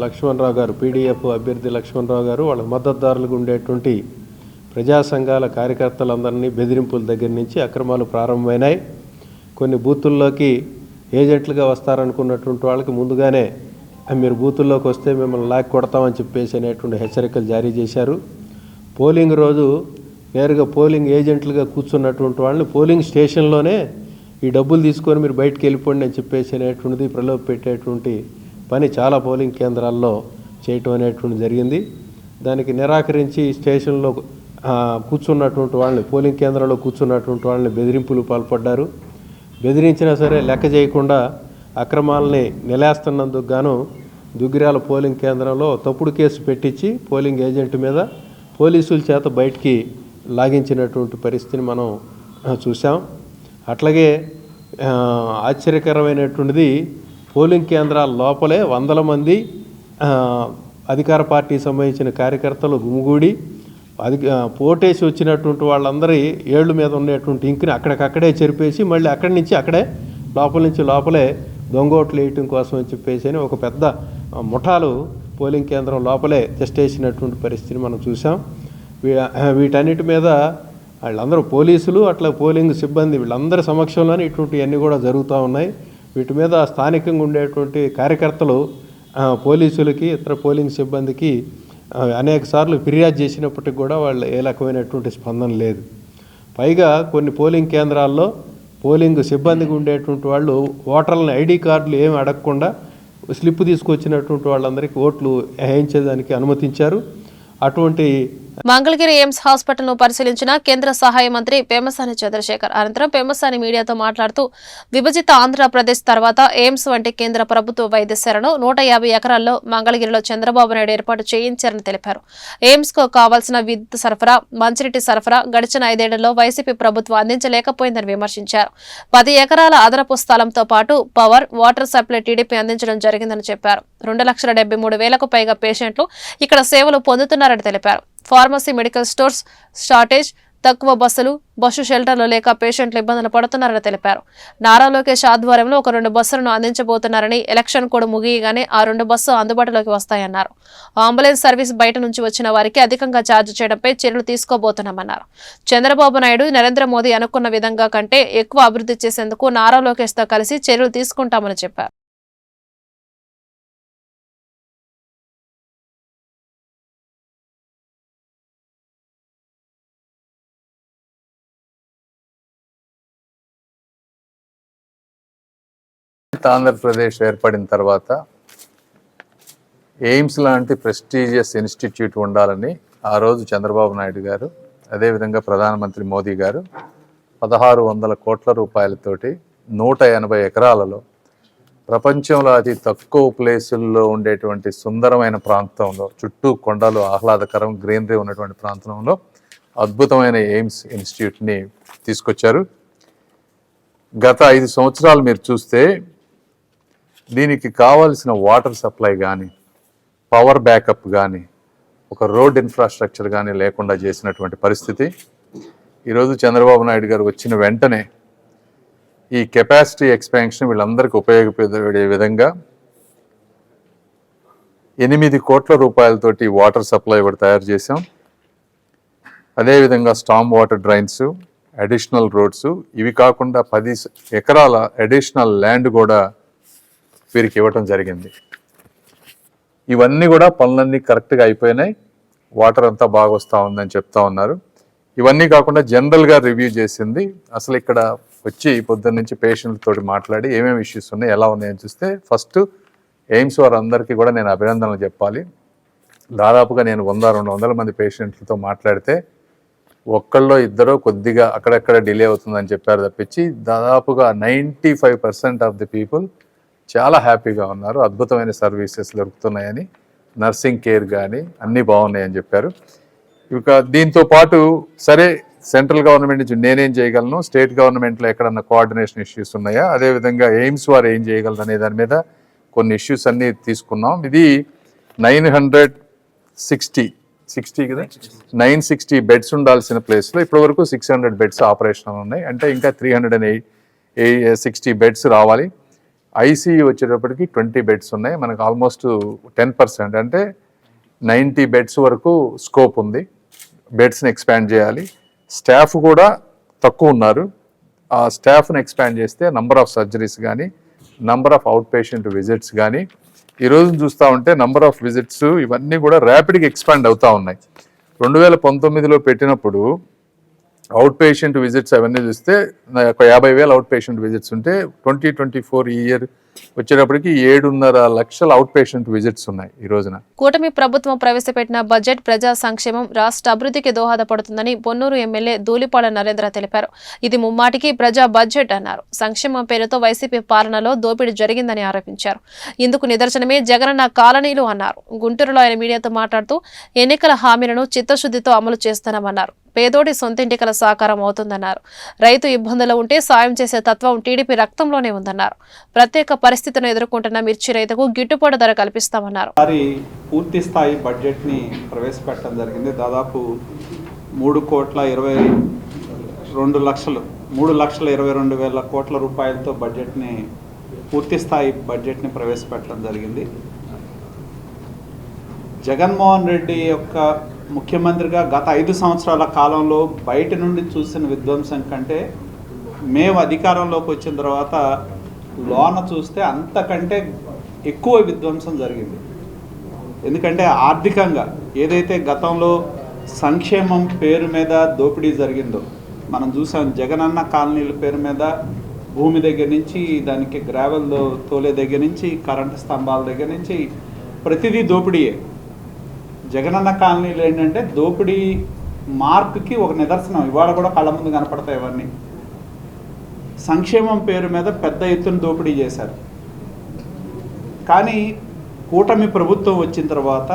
లక్ష్మణరావు గారు, పీడీఎఫ్ అభ్యర్థి లక్ష్మణరావు గారు, వాళ్ళ మద్దతుదారులుగా ఉండేటువంటి ప్రజా సంఘాల కార్యకర్తలందరినీ బెదిరింపుల దగ్గర నుంచి అక్రమాలు ప్రారంభమైనాయి. కొన్ని బూతుల్లోకి ఏజెంట్లుగా వస్తారనుకున్నటువంటి వాళ్ళకి ముందుగానే మీరు బూతుల్లోకి వస్తే మిమ్మల్ని లాక్ కొడతామని చెప్పేసి అనేటువంటి హెచ్చరికలు జారీ చేశారు. పోలింగ్ రోజు నేరుగా పోలింగ్ ఏజెంట్లుగా కూర్చున్నటువంటి వాళ్ళని పోలింగ్ స్టేషన్లోనే ఈ డబ్బులు తీసుకొని మీరు బయటికి వెళ్ళిపోండి అని చెప్పేసి అనేటువంటిది ప్రలోభ పెట్టేటువంటి పని చాలా పోలింగ్ కేంద్రాల్లో చేయటం అనేటువంటి జరిగింది. దానికి నిరాకరించి స్టేషన్లో కూర్చున్నటువంటి వాళ్ళని, పోలింగ్ కేంద్రంలో కూర్చున్నటువంటి వాళ్ళని బెదిరింపులు పాల్పడ్డారు. బెదిరించినా సరే లెక్క చేయకుండా అక్రమాలని నిలేస్తున్నందుకు గాను దుగ్గిరాల పోలింగ్ కేంద్రంలో తప్పుడు కేసు పెట్టించి పోలింగ్ ఏజెంట్ మీద పోలీసుల చేత బయటికి లాగించినటువంటి పరిస్థితిని మనం చూసాం. అట్లాగే ఆశ్చర్యకరమైనటువంటిది, పోలింగ్ కేంద్రాల లోపలే వందల మంది అధికార పార్టీకి సంబంధించిన కార్యకర్తలు గుమిగూడి పోటేసి వచ్చినటువంటి వాళ్ళందరి ఏళ్ళ మీద ఉండేటువంటి ఇంకుని అక్కడికక్కడే చెరిపేసి మళ్ళీ అక్కడి నుంచి అక్కడే లోపల నుంచి లోపలే దొంగోట్లు వేయటం కోసం అని చెప్పేసి ఒక పెద్ద ముఠాలు పోలింగ్ కేంద్రం లోపలే చేసేసినటువంటి పరిస్థితిని మనం చూసాం. వీటన్నిటి మీద వాళ్ళందరూ పోలీసులు, అట్లా పోలింగ్ సిబ్బంది వీళ్ళందరి సమక్షంలోనే ఇటువంటివన్నీ కూడా జరుగుతూ ఉన్నాయి. వీటి మీద స్థానికంగా ఉండేటువంటి కార్యకర్తలు పోలీసులకి, ఇతర పోలింగ్ సిబ్బందికి అనేక సార్లు ఫిర్యాదు చేసినప్పటికీ కూడా వాళ్ళు ఏ రకమైనటువంటి స్పందన లేదు. పైగా కొన్ని పోలింగ్ కేంద్రాల్లో పోలింగ్ సిబ్బందికి ఉండేటువంటి వాళ్ళు ఓటర్లని ఐడి కార్డులు ఏమి అడగకుండా స్లిప్ తీసుకొచ్చినటువంటి వాళ్ళందరికీ ఓట్లు వేయించేదానికి అనుమతించారు. అటువంటి మంగళగిరి ఎయిమ్స్ హాస్పిటల్ ను పరిశీలించిన కేంద్ర సహాయ మంత్రి పెమ్మసాని చంద్రశేఖర్ అనంతరం పెమ్మసాని మీడియాతో మాట్లాడుతూ విభజిత ఆంధ్రప్రదేశ్ తర్వాత ఎయిమ్స్ వంటి కేంద్ర ప్రభుత్వ వైద్యశాలను 150 ఎకరాల్లో మంగళగిరిలో చంద్రబాబు నాయుడు ఏర్పాటు చేయించారని తెలిపారు. ఎయిమ్స్ కు కావాల్సిన విద్యుత్ సరఫరా, మంచినీటి సరఫరా గడిచిన 5 ఏళ్లలో వైసీపీ ప్రభుత్వం అందించలేకపోయిందని విమర్శించారు. 10 ఎకరాల అదనపు స్థలంతో పాటు పవర్, వాటర్ సప్లై టీడీపీ అందించడం జరిగిందని చెప్పారు. 2,73,000కు పైగా పేషెంట్లు ఇక్కడ సేవలు పొందుతున్నారని తెలిపారు. ఫార్మసీ, మెడికల్ స్టోర్స్ షార్టేజ్, తక్కువ బస్సు షెల్టర్లు లేక పేషెంట్లు ఇబ్బందులు పడుతున్నారని తెలిపారు. నారా లోకేష్ ఆధ్వర్యంలో ఒక 2 బస్సులను అందించబోతున్నారని, ఎలక్షన్ కోడ్ ముగియగానే ఆ 2 బస్సు అందుబాటులోకి వస్తాయన్నారు. అంబులెన్స్ సర్వీస్ బయట నుంచి వచ్చిన వారికి అధికంగా ఛార్జ్ చేయడంపై చర్యలు తీసుకోబోతున్నామన్నారు. చంద్రబాబు నాయుడు, నరేంద్ర మోదీ అనుకున్న విధంగా కంటే ఎక్కువ అభివృద్ధి చేసేందుకు నారా లోకేష్ తో కలిసి చర్యలు తీసుకుంటామని చెప్పారు. ఆంధ్రప్రదేశ్ ఏర్పడిన తర్వాత ఎయిమ్స్ లాంటి ప్రెస్టీజియస్ ఇన్స్టిట్యూట్ ఉండాలని ఆ రోజు చంద్రబాబు నాయుడు గారు, అదేవిధంగా ప్రధానమంత్రి మోదీ గారు 1,600 కోట్ల రూపాయలతోటి 180 ఎకరాలలో ప్రపంచంలో అతి తక్కువ ప్లేసుల్లో ఉండేటువంటి సుందరమైన ప్రాంతంలో, చుట్టూ కొండలు, ఆహ్లాదకరం గ్రీనరీ ఉన్నటువంటి ప్రాంతంలో అద్భుతమైన ఎయిమ్స్ ఇన్స్టిట్యూట్ని తీసుకొచ్చారు. గత 5 సంవత్సరాలు మీరు చూస్తే దీనికి కావాల్సిన వాటర్ సప్లై కానీ, పవర్ బ్యాకప్ కానీ, ఒక రోడ్ ఇన్ఫ్రాస్ట్రక్చర్ కానీ లేకుండా చేసినటువంటి పరిస్థితి. ఈరోజు చంద్రబాబు నాయుడు గారు వచ్చిన వెంటనే ఈ కెపాసిటీ ఎక్స్పాన్షన్ వీళ్ళందరికీ ఉపయోగపడే విధంగా 8 కోట్ల రూపాయలతోటి వాటర్ సప్లై కూడా తయారు చేసాం. అదేవిధంగా storm water drains, additional roads, ఇవి కాకుండా 10 ఎకరాల అడిషనల్ ల్యాండ్ కూడా వీరికి ఇవ్వటం జరిగింది. ఇవన్నీ కూడా పనులన్నీ కరెక్ట్గా అయిపోయినాయి. వాటర్ అంతా బాగా వస్తూ ఉందని చెప్తా ఉన్నారు. ఇవన్నీ కాకుండా జనరల్గా రివ్యూ చేసింది. అసలు ఇక్కడ వచ్చి పొద్దున్న నుంచి పేషెంట్లతో మాట్లాడి ఏమేమి ఇష్యూస్ ఉన్నాయి, ఎలా ఉన్నాయని చూస్తే ఫస్ట్ ఎయిమ్స్ వారందరికీ కూడా నేను అభినందనలు చెప్పాలి. దాదాపుగా నేను 100-200 మంది పేషెంట్లతో మాట్లాడితే ఒక్కళ్ళో ఇద్దరో కొద్దిగా అక్కడక్కడ డిలే అవుతుందని చెప్పారు తప్పించి దాదాపుగా 95% ఆఫ్ ది పీపుల్ చాలా హ్యాపీగా ఉన్నారు. అద్భుతమైన సర్వీసెస్ దొరుకుతున్నాయని, నర్సింగ్ కేర్ కానీ అన్నీ బాగున్నాయని చెప్పారు. ఇక దీంతో పాటు సరే సెంట్రల్ గవర్నమెంట్ నుంచి నేనేం చేయగలను, స్టేట్ గవర్నమెంట్లో ఎక్కడన్నా కోఆర్డినేషన్ ఇష్యూస్ ఉన్నాయా, అదేవిధంగా ఎయిమ్స్ వారు ఏం చేయగలరు అనే దాని మీద కొన్ని ఇష్యూస్ అన్నీ తీసుకున్నాం. ఇది 960 కదా, 960 బెడ్స్ ఉండాల్సిన ప్లేస్లో ఇప్పటివరకు 600 బెడ్స్ ఆపరేషనల్ ఉన్నాయి. అంటే ఇంకా 360 బెడ్స్ రావాలి. ఐసీయూ వచ్చేటప్పటికి 20 బెడ్స్ ఉన్నాయి. మనకు ఆల్మోస్ట్ 10% అంటే 90 బెడ్స్ వరకు స్కోప్ ఉంది. బెడ్స్ని ఎక్స్పాండ్ చేయాలి. స్టాఫ్ కూడా తక్కువ ఉన్నారు. ఆ స్టాఫ్ని ఎక్స్పాండ్ చేస్తే నంబర్ ఆఫ్ సర్జరీస్ కానీ, number of out patient visits కానీ, ఈరోజు చూస్తూ ఉంటే నంబర్ ఆఫ్ విజిట్స్ ఇవన్నీ కూడా ర్యాపిడ్గా ఎక్స్పాండ్ అవుతూ ఉన్నాయి. 2019లో పెట్టినప్పుడు అవుట్ పేషెంట్ విజిట్స్ అవన్నీ చూస్తే 50,000 అవుట్ పేషెంట్ విజిట్స్ ఉంటే 2024 ఈ ఇయర్ వచ్చేటప్పటికి 7.5 లక్షల అవుట్ పేషెంట్ విజిట్స్ ఉన్నాయి ఈ రోజున. కూటమి ప్రభుత్వం ప్రవేశపెట్టిన బడ్జెట్ ప్రజా సంక్షేమం, రాష్ట్ర అభివృద్ధికి దోహదపడుతుందని పొన్నూరు ఎమ్మెల్యే ధూళిపాల నరేంద్ర తెలిపారు. ఇది ముమ్మాటికి ప్రజా బడ్జెట్ అన్నారు. సంక్షేమం పేరుతో వైసీపీ పాలనలో దోపిడీ జరిగిందని ఆరోపించారు. ఇందుకు నిదర్శనమే జగనన్న కాలనీలు అన్నారు. గుంటూరులో ఆయన మీడియాతో మాట్లాడుతూ ఎన్నికల హామీలను చిత్తశుద్ధితో అమలు చేస్తున్నామన్నారు. పేదోడి సొంతింటికల సాకారం అవుతుందన్నారు. రైతు ఇబ్బందులు ఉంటే సాయం చేసే తత్వం టీడీపీ రక్తంలోనే ఉందన్నారు. ప్రత్యేక పరిస్థితులను ఎదుర్కొంటున్న మిర్చి రైతుకు గిట్టుబాటు ధర కల్పిస్తామన్నారు. పూర్తి స్థాయి బడ్జెట్ని ప్రవేశపెట్టడం జరిగింది. దాదాపు 3,22,000 కోట్ల రూపాయలతో బడ్జెట్ని, పూర్తి స్థాయి బడ్జెట్ని ప్రవేశపెట్టడం జరిగింది. జగన్మోహన్ రెడ్డి యొక్క ముఖ్యమంత్రిగా గత 5 సంవత్సరాల కాలంలో బయట నుండి చూసిన విధ్వంసం కంటే మేము అధికారంలోకి వచ్చిన తర్వాత లోన చూస్తే అంతకంటే ఎక్కువ విధ్వంసం జరిగింది. ఎందుకంటే ఆర్థికంగా ఏదైతే గతంలో సంక్షేమం పేరు మీద దోపిడీ జరిగిందో మనం చూసాం. జగనన్న కాలనీల పేరు మీద భూమి దగ్గర నుంచి, దానికి గ్రావెల్ తోలే దగ్గర నుంచి, కరెంటు స్తంభాల దగ్గర నుంచి ప్రతిదీ దోపిడీయే. జగనన్న కాలనీలు ఏంటంటే దోపిడీ మార్క్కి ఒక నిదర్శనం. ఇవాళ కూడా కళ్ళ ముందు కనపడతాయి ఇవన్నీ. సంక్షేమం పేరు మీద పెద్ద ఎత్తున దోపిడీ చేశారు. కానీ కూటమి ప్రభుత్వం వచ్చిన తర్వాత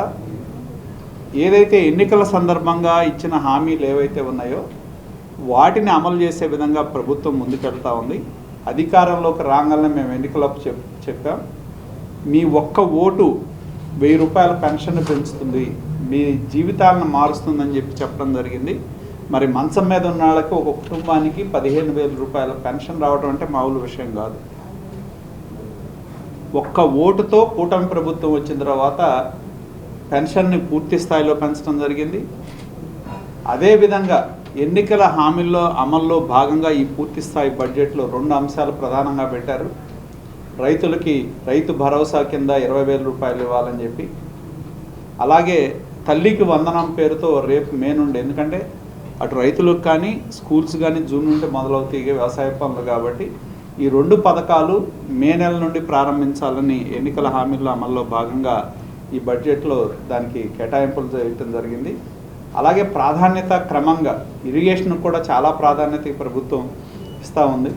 ఏదైతే ఎన్నికల సందర్భంగా ఇచ్చిన హామీలు ఏవైతే ఉన్నాయో వాటిని అమలు చేసే విధంగా ప్రభుత్వం ముందుకెళ్తా ఉంది. అధికారంలోకి రాగానే మేము ఎన్నికలకు చెప్పాం, మీ ఒక్క ఓటు 1000 రూపాయల పెన్షన్ పెంచుతుంది, మీ జీవితాలను మారుస్తుందని చెప్పడం జరిగింది. మరి మంచం మీద ఉన్న వాళ్ళకి ఒక కుటుంబానికి 15,000 రూపాయల పెన్షన్ రావడం అంటే మామూలు విషయం కాదు. ఒక్క ఓటుతో కూటమి ప్రభుత్వం వచ్చిన తర్వాత పెన్షన్ని పూర్తి స్థాయిలో పెంచడం జరిగింది. అదేవిధంగా ఎన్నికల హామీల్లో అమల్లో భాగంగా ఈ పూర్తి స్థాయి బడ్జెట్లో 2 అంశాలు ప్రధానంగా పెట్టారు. రైతులకి రైతు భరోసా కింద 20,000 రూపాయలు ఇవ్వాలని చెప్పి, అలాగే తల్లికి వందనం పేరుతో రేపు మే నుండి, ఎందుకంటే అటు రైతులకు కానీ స్కూల్స్ కానీ జూన్ నుండి మొదలవుతాయి వ్యవసాయ పనులు కాబట్టి ఈ 2 పథకాలు మే నెల నుండి ప్రారంభించాలని ఎన్నికల హామీల అమల్లో భాగంగా ఈ బడ్జెట్లో దానికి కేటాయింపులు చేయటం జరిగింది. అలాగే ప్రాధాన్యత క్రమంగా ఇరిగేషన్ కూడా చాలా ప్రాధాన్యత ఈ ప్రభుత్వం ఇస్తూ ఉంది.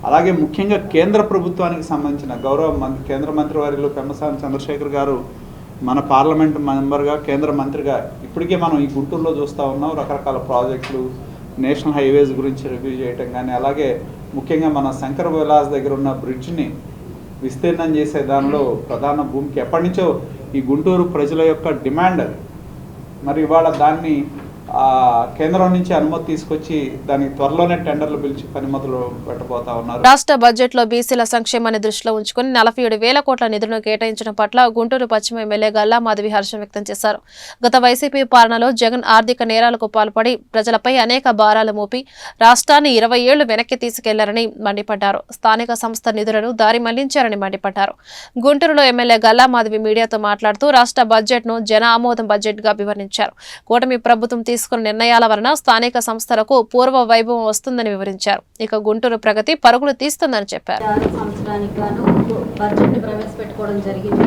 అలాగే ముఖ్యంగా కేంద్ర ప్రభుత్వానికి సంబంధించిన కేంద్ర మంత్రివర్యులు పెమ్మసాని చంద్రశేఖర్ గారు మన పార్లమెంట్ మెంబర్గా కేంద్ర మంత్రిగా ఇప్పటికే మనం ఈ గుంటూరులో చూస్తూ ఉన్నాం. రకరకాల ప్రాజెక్టులు, నేషనల్ హైవేస్ గురించి రివ్యూ చేయటం కానీ, అలాగే ముఖ్యంగా మన శంకర్ విలాస్ దగ్గర ఉన్న బ్రిడ్జ్ని విస్తీర్ణం చేసే దానిలో ప్రధాన భూమికి ఎప్పటి నుంచో ఈ గుంటూరు ప్రజల యొక్క డిమాండ్. మరి ఇవాళ దాన్ని కేంద్రం నుంచి అనుమతి తీసుకొచ్చి దానికి త్వరలోనే టెండర్లు పిలిచి పని మొదలు పెట్టబోతా ఉన్నారు. రాష్ట్ర బడ్జెట్ లో బీసీల సంక్షేమాన్ని దృష్టిలో ఉంచుకుని 47,000 కోట్ల నిధులను కేటాయించడం పట్ల గుంటూరు పశ్చిమ ఎమ్మెల్యే గల్లా మాధవి హర్షం వ్యక్తం చేశారు. గత వైసీపీ పాలనలో జగన్ ఆర్థిక నేరాలకు పాల్పడి ప్రజలపై అనేక భారాలు మోపి రాష్ట్రాన్ని 20 ఏళ్లు వెనక్కి తీసుకెళ్లారని మండిపడ్డారు. స్థానిక సంస్థ నిధులను దారి మళ్లించారని మండిపడ్డారు. గుంటూరులో ఎమ్మెల్యే గల్లా మాధవి మీడియాతో మాట్లాడుతూ రాష్ట్ర బడ్జెట్ ను జన ఆమోదం బడ్జెట్ గా వివరించారు. కూటమి ప్రభుత్వం తీసుకున్న నిర్ణయాల వలన స్థానిక సంస్థలకు పూర్వ వైభవం వస్తుందని వివరించారు. ఇక గుంటూరు ప్రగతి పరుగులు తీస్తుందని చెప్పారు. సంవత్సరానికి గాను బడ్జెట్ ప్రవేశపెట్టుకోవడం జరిగింది.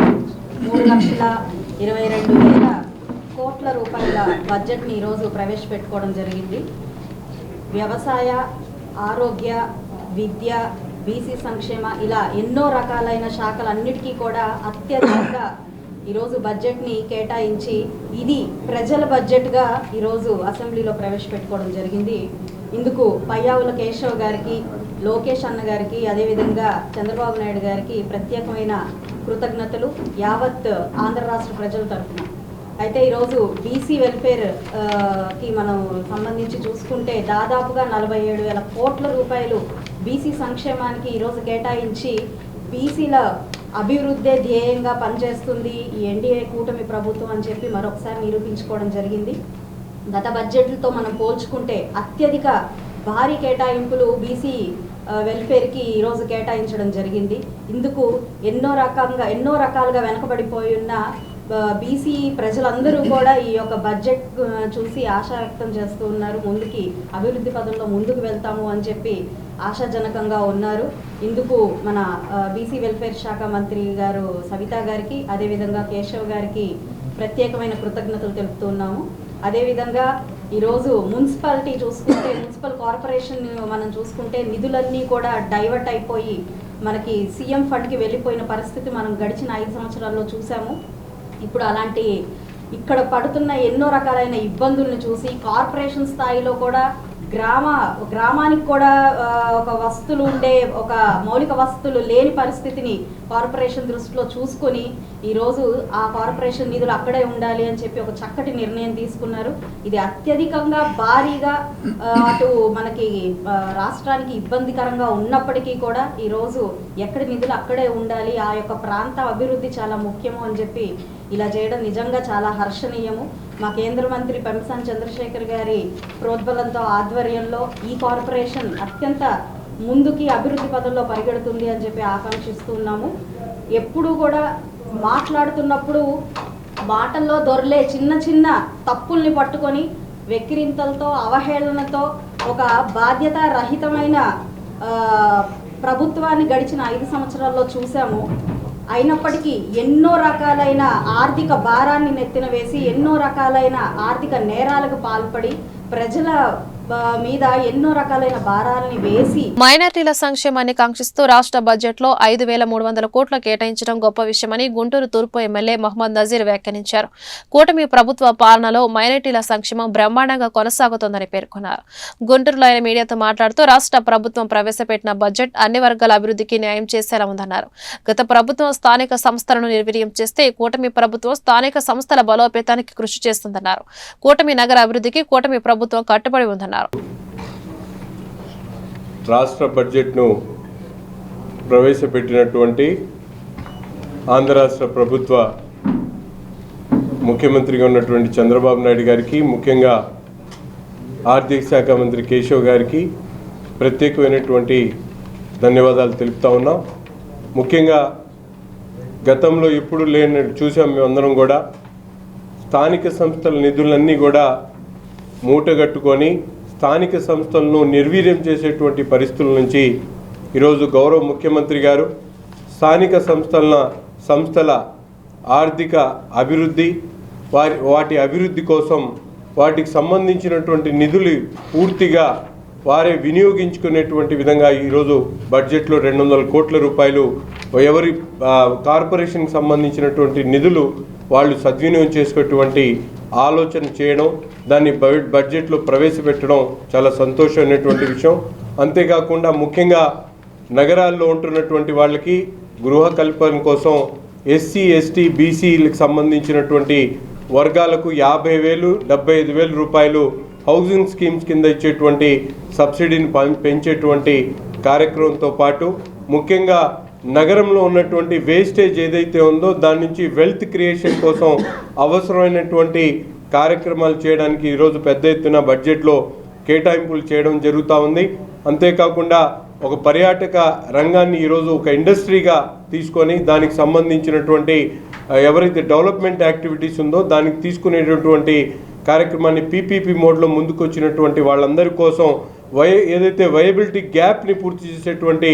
3,22,000 కోట్ల రూపాయల బడ్జెట్ ని ఈరోజు ప్రవేశపెట్టుకోవడం జరిగింది. వ్యవసాయ, ఆరోగ్య, విద్య, బీసీ సంక్షేమ ఇలా ఎన్నో రకాలైన శాఖలన్నిటికీ కూడా అత్యధికంగా ఈరోజు బడ్జెట్ని కేటాయించి ఇది ప్రజల బడ్జెట్గా ఈరోజు అసెంబ్లీలో ప్రవేశపెట్టుకోవడం జరిగింది. ఇందుకు పయ్యావుల కేశవ్ గారికి, లోకేష్ అన్న గారికి, అదేవిధంగా చంద్రబాబు నాయుడు గారికి ప్రత్యేకమైన కృతజ్ఞతలు యావత్ ఆంధ్ర రాష్ట్ర ప్రజల తరఫున. అయితే ఈరోజు బీసీ వెల్ఫేర్కి మనం సంబంధించి చూసుకుంటే దాదాపుగా 47,000 కోట్ల రూపాయలు బీసీ సంక్షేమానికి ఈరోజు కేటాయించి బీసీల అభివృద్ధే ధ్యేయంగా పనిచేస్తుంది ఈ ఎన్డీఏ కూటమి ప్రభుత్వం అని చెప్పి మరొకసారి నిరూపించుకోవడం జరిగింది. గత బడ్జెట్లతో మనం పోల్చుకుంటే అత్యధిక భారీ కేటాయింపులు బీసీ వెల్ఫేర్కి ఈరోజు కేటాయించడం జరిగింది. ఇందుకు ఎన్నో రకాలుగా వెనకబడిపోయి ఉన్న బీసీ ప్రజలందరూ కూడా ఈ యొక్క బడ్జెట్ చూసి ఆశా వ్యక్తం చేస్తూ ఉన్నారు. ముందుకి అభివృద్ధి పదంలో ముందుకు వెళ్తాము అని చెప్పి ఆశాజనకంగా ఉన్నారు. ఇందుకు మన బీసీ వెల్ఫేర్ శాఖ మంత్రి గారు సవితా గారికి, అదేవిధంగా కేశవ్ గారికి ప్రత్యేకమైన కృతజ్ఞతలు తెలుపుతున్నాము. అదేవిధంగా ఈరోజు మున్సిపాలిటీ చూసుకుంటే, మున్సిపల్ కార్పొరేషన్ మనం చూసుకుంటే నిధులన్నీ కూడా డైవర్ట్ అయిపోయి మనకి సీఎం ఫండ్కి వెళ్ళిపోయిన పరిస్థితి మనం గడిచిన 5 సంవత్సరాల్లో చూసాము. ఇప్పుడు అలాంటి ఇక్కడ పడుతున్న ఎన్నో రకాలైన ఇబ్బందులను చూసి కార్పొరేషన్ స్థాయిలో కూడా గ్రామానికి కూడా ఒక వస్తువులు ఉండే, ఒక మౌలిక వస్తువులు లేని పరిస్థితిని కార్పొరేషన్ దృష్టిలో చూసుకొని ఈరోజు ఆ కార్పొరేషన్ నిధులు అక్కడే ఉండాలి అని చెప్పి ఒక చక్కటి నిర్ణయం తీసుకున్నారు. ఇది అత్యధికంగా భారీగా అటు మనకి రాష్ట్రానికి ఇబ్బందికరంగా ఉన్నప్పటికీ కూడా ఈరోజు ఎక్కడి నిధులు అక్కడే ఉండాలి, ఆ యొక్క ప్రాంత అభివృద్ధి చాలా ముఖ్యము అని చెప్పి ఇలా చేయడం నిజంగా చాలా హర్షణీయము. మా కేంద్ర మంత్రి పెమ్మసాని చంద్రశేఖర్ గారి ప్రోద్బలంతో ఆధ్వర్యంలో ఈ కార్పొరేషన్ అత్యంత ముందుకి అభివృద్ధి పదంలో పరిగెడుతుంది అని చెప్పి ఆకాంక్షిస్తున్నాము. ఎప్పుడు కూడా మాట్లాడుతున్నప్పుడు మాటల్లో దొరలే చిన్న చిన్న తప్పుల్ని పట్టుకొని వెక్కిరింతలతో, అవహేళనతో ఒక బాధ్యత రహితమైన ప్రభుత్వాన్ని గడిచిన 5 సంవత్సరాల్లో చూసాము. అయినప్పటికీ ఎన్నో రకాలైన ఆర్థిక భారాన్ని నెత్తిన వేసి ఎన్నో రకాలైన ఆర్థిక నేరాలకు పాల్పడి ప్రజల మీద ఎన్నో రకాలైన భారాలని వేసి మైనార్టీల సంక్షేమాన్ని కాంక్షిస్తూ రాష్ట్ర బడ్జెట్ లో 5,300 కోట్లు కేటాయించడం గొప్ప విషయమని గుంటూరు తూర్పు ఎమ్మెల్యే మహమ్మద్ నజీర్ వ్యాఖ్యానించారు. కూటమి ప్రభుత్వ పాలనలో మైనార్టీల సంక్షేమం బ్రహ్మాండంగా కొనసాగుతోందని పేర్కొన్నారు. గుంటూరులో ఆయన మీడియాతో మాట్లాడుతూ రాష్ట్ర ప్రభుత్వం ప్రవేశపెట్టిన బడ్జెట్ అన్ని వర్గాల అభివృద్ధికి న్యాయం చేసేలా ఉందన్నారు. గత ప్రభుత్వం స్థానిక సంస్థలను నిర్వీర్యం చేస్తే కూటమి ప్రభుత్వం స్థానిక సంస్థల బలోపేతానికి కృషి చేస్తుందన్నారు. కూటమి నగర అభివృద్ధికి కూటమి ప్రభుత్వం కట్టుబడి ఉందన్నారు. రాష్ట్ర బడ్జెట్ను ప్రవేశపెట్టినటువంటి ఆంధ్ర రాష్ట్ర ప్రభుత్వ ముఖ్యమంత్రిగా ఉన్నటువంటి చంద్రబాబు నాయుడు గారికి, ముఖ్యంగా ఆర్థిక శాఖ మంత్రి కేశవ్ గారికి ప్రత్యేకమైనటువంటి ధన్యవాదాలు తెలుపుతా ఉన్నాం. ముఖ్యంగా గతంలో ఎప్పుడు లేని చూసాం మేమందరం కూడా. స్థానిక సంస్థల నిధులన్నీ కూడా మూటగట్టుకొని స్థానిక సంస్థలను నిర్వీర్యం చేసేటువంటి పరిస్థితుల నుంచి ఈరోజు గౌరవ ముఖ్యమంత్రి గారు స్థానిక సంస్థల ఆర్థిక అభివృద్ధి, వాటి అభివృద్ధి కోసం వాటికి సంబంధించినటువంటి నిధులు పూర్తిగా వారే వినియోగించుకునేటువంటి విధంగా ఈరోజు బడ్జెట్లో 200 కోట్ల రూపాయలు ఎవరి కార్పొరేషన్కి సంబంధించినటువంటి నిధులు వాళ్ళు సద్వినియోగం చేసుకునేటువంటి ఆలోచన చేయడం, దాన్ని బడ్జెట్లో ప్రవేశపెట్టడం చాలా సంతోషమైనటువంటి విషయం. అంతేకాకుండా ముఖ్యంగా నగరాల్లో ఉంటున్నటువంటి వాళ్ళకి గృహ కల్పన కోసం ఎస్సీ, ఎస్టీ, బీసీలకు సంబంధించినటువంటి వర్గాలకు 50,000, 75,000 రూపాయలు హౌసింగ్ స్కీమ్స్ కింద ఇచ్చేటువంటి సబ్సిడీని పెంచేటువంటి కార్యక్రమంతో పాటు ముఖ్యంగా నగరంలో ఉన్నటువంటి వేస్టేజ్ ఏదైతే ఉందో దాని నుంచి వెల్త్ క్రియేషన్ కోసం అవసరమైనటువంటి కార్యక్రమాలు చేయడానికి ఈరోజు పెద్ద ఎత్తున బడ్జెట్లో కేటాయింపులు చేయడం జరుగుతూ ఉంది. అంతేకాకుండా ఒక పర్యాటక రంగాన్ని ఈరోజు ఒక ఇండస్ట్రీగా తీసుకొని దానికి సంబంధించినటువంటి ఎవరైతే డెవలప్మెంట్ యాక్టివిటీస్ ఉందో దానికి తీసుకునేటటువంటి కార్యక్రమాన్ని పీపీపీ మోడ్లో ముందుకు వచ్చినటువంటి వాళ్ళందరి కోసం ఏదైతే వయబిలిటీ గ్యాప్ని పూర్తి చేసేటువంటి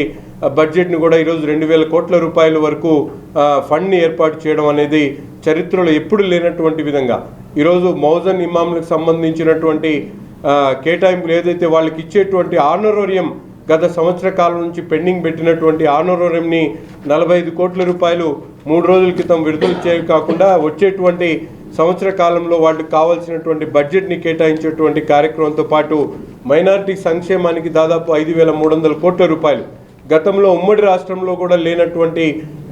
బడ్జెట్ని కూడా ఈరోజు 2,000 కోట్ల రూపాయల వరకు ఫండ్ని ఏర్పాటు చేయడం అనేది చరిత్రలో ఎప్పుడు లేనటువంటి విధంగా ఈరోజు మౌజన్ ఇమాంలకు సంబంధించినటువంటి కేటాయింపులు ఏదైతే వాళ్ళకి ఇచ్చేటువంటి ఆనరోరియం గత సంవత్సర కాలం నుంచి పెండింగ్ పెట్టినటువంటి ఆనరోరియంని 45 కోట్ల రూపాయలు 3 రోజుల క్రితం విడుదల చేయక కాకుండా వచ్చేటువంటి సంవత్సర కాలంలో వాళ్ళకి కావాల్సినటువంటి బడ్జెట్ని కేటాయించేటువంటి కార్యక్రమంతో పాటు మైనారిటీ సంక్షేమానికి దాదాపు 5,300 కోట్ల రూపాయలు గతంలో ఉమ్మడి రాష్ట్రంలో కూడా లేనటువంటి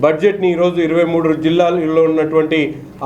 బడ్జెట్ని ఈరోజు 23 జిల్లాల్లో ఉన్నటువంటి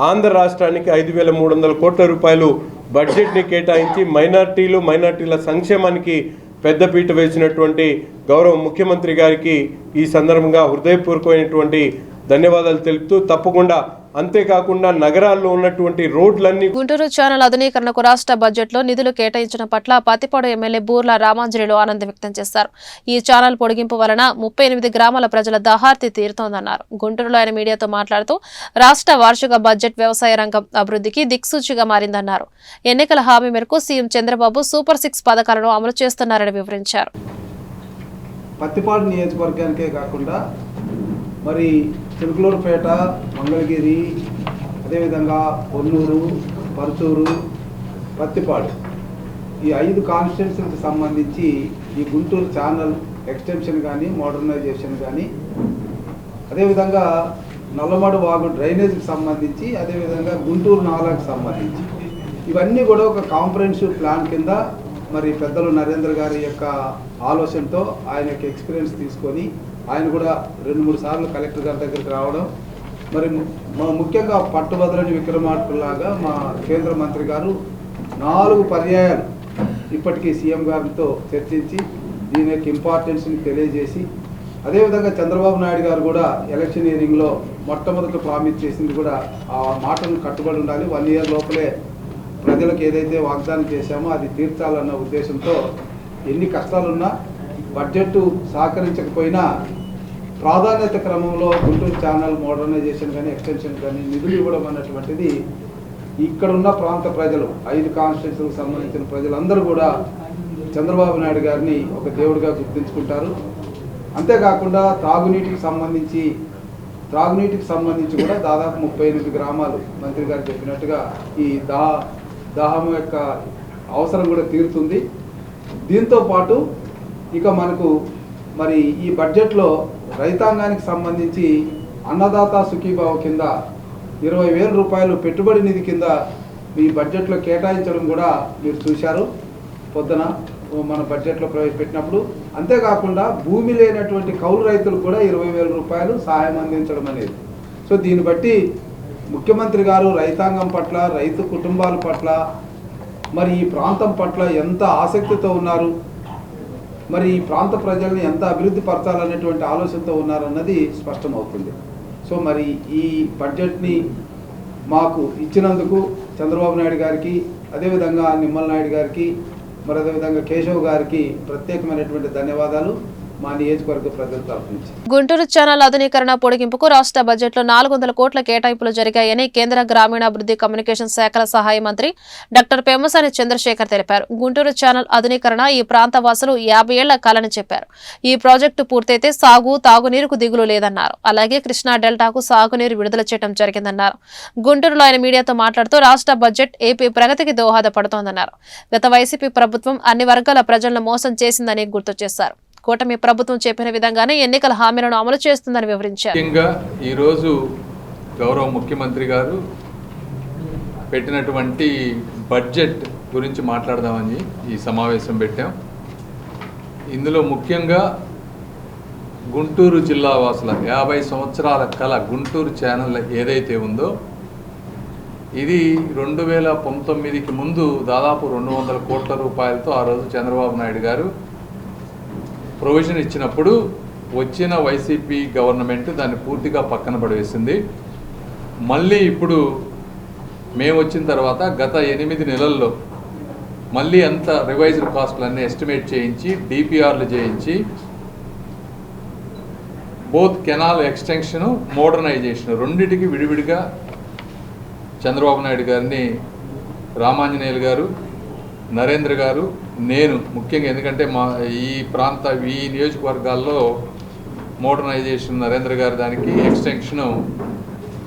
ఆంధ్ర రాష్ట్రానికి 5,300 కోట్ల రూపాయలు బడ్జెట్ని కేటాయించి మైనారిటీల సంక్షేమానికి పెద్దపీట వేసినటువంటి గౌరవ ముఖ్యమంత్రి గారికి ఈ సందర్భంగా హృదయపూర్వకమైనటువంటి ధన్యవాదాలు తెలుపుతూ తప్పకుండా అంతేకాకుండా నగరాల్లో ఉన్నటువంటి రోడ్లన్నీ గుంటూరు ఛానల్ ఆధునీకరణకు రాష్ట్ర బడ్జెట్ లో నిధులు కేటాయించడం పట్ల పత్తిపాడు ఎమ్మెల్యే బూర్ల రామాంజనేయులు ఆనందం వ్యక్తం చేశారు. ఈ ఛానల్ పొడిగింపు వలన 38 గ్రామాల ప్రజల దాహార్తి తీరుతోందన్నారు. గుంటూరులో ఆయన మీడియాతో మాట్లాడుతూ రాష్ట్ర వార్షిక బడ్జెట్ వ్యవసాయ రంగం అభివృద్ధికి దిక్సూచిగా మారిందన్నారు. ఎన్నికల హామీ మేరకు సీఎం చంద్రబాబు సూపర్ 6 పథకాలను అమలు చేస్తున్నారని వివరించారు. పత్తిపాడు నియోజకవర్గానికే కాకుండా మరి చిలుకలూరుపేట, మంగళగిరి, అదేవిధంగా పొన్నూరు, పరుచూరు, పత్తిపాడు ఈ 5 కాన్స్టిట్యున్సీలకు సంబంధించి ఈ గుంటూరు ఛానల్ ఎక్స్టెన్షన్ కానీ మోడర్నైజేషన్ కానీ అదేవిధంగా నల్లమడు వాగు డ్రైనేజ్కి సంబంధించి అదేవిధంగా గుంటూరు నాలాకు సంబంధించి ఇవన్నీ కూడా ఒక కాంప్రహెన్సివ్ ప్లాన్ కింద మరి పెద్దలు నరేంద్ర గారి యొక్క ఆలోచనతో ఆయన యొక్క ఎక్స్పీరియన్స్ తీసుకొని ఆయన కూడా 2-3 సార్లు కలెక్టర్ గారి దగ్గరికి రావడం మరి ముఖ్యంగా పట్టుబదలని విక్రమార్కులాగా మా కేంద్ర మంత్రి గారు 4 పర్యాయాలు ఇప్పటికీ సీఎం గారితో చర్చించి దీని యొక్క ఇంపార్టెన్స్ని తెలియజేసి అదేవిధంగా చంద్రబాబు నాయుడు గారు కూడా ఎలక్షనీరింగ్లో మొట్టమొదటి ప్రామిస్ చేసింది కూడా ఆ మాటను కట్టుబడి ఉండాలి. 1 ఇయర్ లోపలే ప్రజలకు ఏదైతే వాగ్దానం చేశామో అది తీర్చాలన్న ఉద్దేశంతో ఎన్ని కష్టాలున్నా బడ్జెట్ సహకరించకపోయినా ప్రాధాన్యత క్రమంలో గుంటూరు ఛానల్ మోడర్నైజేషన్ కానీ ఎక్స్టెన్షన్ కానీ నిధులు ఇవ్వడం అన్నటువంటిది ఇక్కడున్న ప్రాంత ప్రజలు 5 కాన్స్టిట్యున్సీలకు సంబంధించిన ప్రజలందరూ కూడా చంద్రబాబు నాయుడు గారిని ఒక దేవుడిగా గుర్తించుకుంటారు. అంతేకాకుండా తాగునీటికి సంబంధించి త్రాగునీటికి సంబంధించి కూడా దాదాపు 38 గ్రామాలు మంత్రి గారు చెప్పినట్టుగా ఈ దాహం యొక్క అవసరం కూడా తీరుతుంది. దీంతో పాటు ఇక మనకు మరి ఈ బడ్జెట్లో రైతాంగానికి సంబంధించి అన్నదాత సుఖీభావ కింద 20,000 రూపాయలు పెట్టుబడి నిధి కింద ఈ బడ్జెట్లో కేటాయించడం కూడా మీరు చూశారు పొద్దున మన బడ్జెట్లో ప్రవేశపెట్టినప్పుడు. అంతేకాకుండా భూమి లేనటువంటి కౌలు రైతులకు కూడా 20,000 రూపాయలు సహాయం అందించడం అనేది. సో దీన్ని బట్టి ముఖ్యమంత్రి గారు రైతాంగం పట్ల, రైతు కుటుంబాల పట్ల, మరి ఈ ప్రాంతం పట్ల ఎంత ఆసక్తితో ఉన్నారు, మరి ఈ ప్రాంత ప్రజల్ని ఎంత అభివృద్ధి పరచాలనేటువంటి ఆలోచనతో ఉన్నారన్నది స్పష్టమవుతుంది. సో మరి ఈ బడ్జెట్ని మాకు ఇచ్చినందుకు చంద్రబాబు నాయుడు గారికి, అదేవిధంగా నిమ్మల నాయుడు గారికి, మరి అదేవిధంగా కేశవ్ గారికి ప్రత్యేకమైనటువంటి ధన్యవాదాలు మా నియోజకవర్గ ప్రజల తరఫు నుంచి. గుంటూరు ఛానల్ ఆధునీకరణ పొడిగింపుకు రాష్ట్ర బడ్జెట్లో 400 కోట్ల కేటాయింపులు జరిగాయని కేంద్ర గ్రామీణాభివృద్ధి కమ్యూనికేషన్ శాఖల సహాయ మంత్రి డాక్టర్ పెమ్మసాని చంద్రశేఖర్ తెలిపారు. గుంటూరు ఛానల్ ఆధునీకరణ ఈ ప్రాంత వాసులు 50 ఏళ్ల కాలని చెప్పారు. ఈ ప్రాజెక్టు పూర్తయితే సాగు, తాగునీరుకు దిగులు లేదన్నారు. అలాగే కృష్ణా డెల్టాకు సాగునీరు విడుదల చేయడం జరిగిందన్నారు. గుంటూరులో ఆయన మీడియాతో మాట్లాడుతూ రాష్ట్ర బడ్జెట్ ఏపీ ప్రగతికి దోహదపడుతోందన్నారు. గత వైసీపీ ప్రభుత్వం అన్ని వర్గాల ప్రజలను మోసం చేసిందని గుర్తు చేశారు. కూటమి ప్రభుత్వం చెప్పిన విధంగానే ఎన్నికల హామీలను అమలు చేస్తుందని వివరించారు. ముఖ్యంగా ఈరోజు గౌరవ ముఖ్యమంత్రి గారు పెట్టినటువంటి బడ్జెట్ గురించి మాట్లాడదామని ఈ సమావేశం పెట్టాం. ఇందులో ముఖ్యంగా గుంటూరు జిల్లా వాసుల 50 సంవత్సరాల కళ గుంటూరు ఛానల్ ఏదైతే ఉందో ఇది 2019కి ముందు దాదాపు 200 కోట్ల రూపాయలతో ఆ రోజు చంద్రబాబు నాయుడు గారు ప్రొవిజన్ ఇచ్చినప్పుడు వచ్చిన వైసీపీ గవర్నమెంట్ దాన్ని పూర్తిగా పక్కన పడవేసింది. మళ్ళీ ఇప్పుడు మేము వచ్చిన తర్వాత గత 8 నెలల్లో మళ్ళీ అంత రివైజ్డ్ కాస్ట్లన్నీ ఎస్టిమేట్ చేయించి డిపిఆర్లు చేయించి బోత్ కెనాల్ ఎక్స్టెన్షను, మోడర్నైజేషన్ రెండింటికి విడివిడిగా చంద్రబాబు నాయుడు గారిని, రామాంజనేయులు గారు, నరేంద్ర గారు, నేను ముఖ్యంగా, ఎందుకంటే మా ఈ నియోజకవర్గాల్లో మోడర్నైజేషన్ నరేంద్ర గారు, దానికి ఎక్స్టెన్షను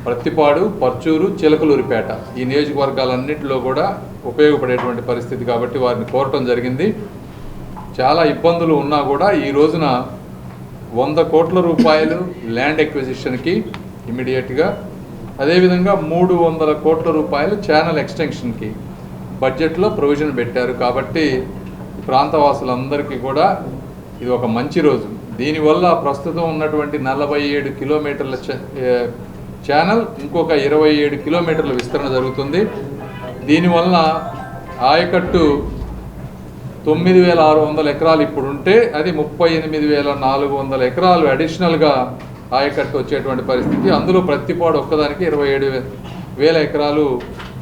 ప్రత్తిపాడు, పర్చూరు, చిలకలూరిపేట ఈ నియోజకవర్గాలన్నింటిలో కూడా ఉపయోగపడేటువంటి పరిస్థితి కాబట్టి వారిని కోరటం జరిగింది. చాలా ఇబ్బందులు ఉన్నా కూడా ఈ రోజున 100 కోట్ల రూపాయలు ల్యాండ్ ఎక్విజిషన్కి ఇమీడియట్గా, అదేవిధంగా 300 కోట్ల రూపాయలు ఛానల్ ఎక్స్టెన్షన్కి బడ్జెట్లో ప్రొవిజన్ పెట్టారు. కాబట్టి ప్రాంతవాసులందరికీ కూడా ఇది ఒక మంచి రోజు. దీనివల్ల ప్రస్తుతం ఉన్నటువంటి 47 కిలోమీటర్ల ఛానల్ ఇంకొక 27 కిలోమీటర్ల విస్తరణ జరుగుతుంది. దీనివల్ల ఆయకట్టు 9,600 ఎకరాలు ఇప్పుడు ఉంటే అది 38,400 ఎకరాలు అడిషనల్గా ఆయకట్టు వచ్చేటువంటి పరిస్థితి. అందులో ప్రతిపాడు ఒక్కదానికి 27,000 ఎకరాలు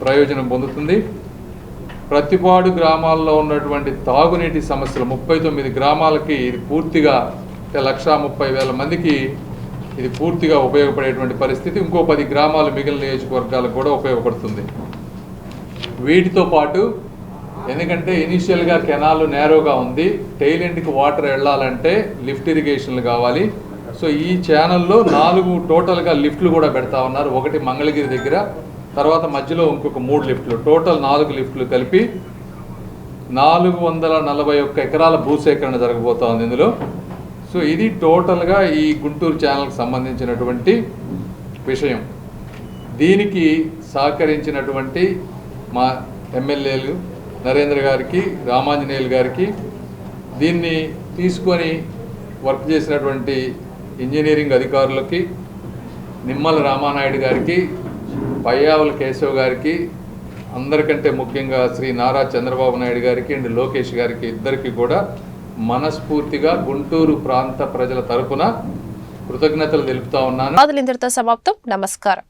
ప్రయోజనం పొందుతుంది. ప్రతిపాడు గ్రామాల్లో ఉన్నటువంటి తాగునీటి సమస్యలు 39 గ్రామాలకి ఇది పూర్తిగా 1,30,000 మందికి ఇది పూర్తిగా ఉపయోగపడేటువంటి పరిస్థితి. ఇంకో 10 గ్రామాలు మిగిలిన నియోజకవర్గాలకు కూడా ఉపయోగపడుతుంది. వీటితో పాటు ఎందుకంటే ఇనీషియల్గా కెనాల్ నేరోగా ఉంది, టెయిల్ ఎండ్కి వాటర్ వెళ్ళాలంటే లిఫ్ట్ ఇరిగేషన్లు కావాలి. సో ఈ ఛానల్లో 4 టోటల్గా లిఫ్ట్లు కూడా పెడతా ఉన్నారు. ఒకటి మంగళగిరి దగ్గర, తర్వాత మధ్యలో ఇంకొక 3 లిఫ్ట్లు, టోటల్ 4 లిఫ్ట్లు కలిపి 441 ఎకరాల భూసేకరణ జరగబోతోంది ఇందులో. సో ఇది టోటల్గా ఈ గుంటూరు ఛానల్కి సంబంధించినటువంటి విషయం. దీనికి సహకరించినటువంటి మా ఎమ్మెల్యేలు నరేంద్ర గారికి, రామాంజనేయులు గారికి, దీన్ని తీసుకొని వర్క్ చేసినటువంటి ఇంజనీరింగ్ అధికారులకి, నిమ్మల రామానాయుడు గారికి, పయ్యావుల కేశవ్ గారికి, అందరికంటే ముఖ్యంగా శ్రీ నారా చంద్రబాబు నాయుడు గారికి అండ్ లోకేష్ గారికి ఇద్దరికి కూడా మనస్ఫూర్తిగా గుంటూరు ప్రాంత ప్రజల తరపున కృతజ్ఞతలు తెలుపుతా ఉన్నాను. ఇంతటితో సమాప్తం. నమస్కారం.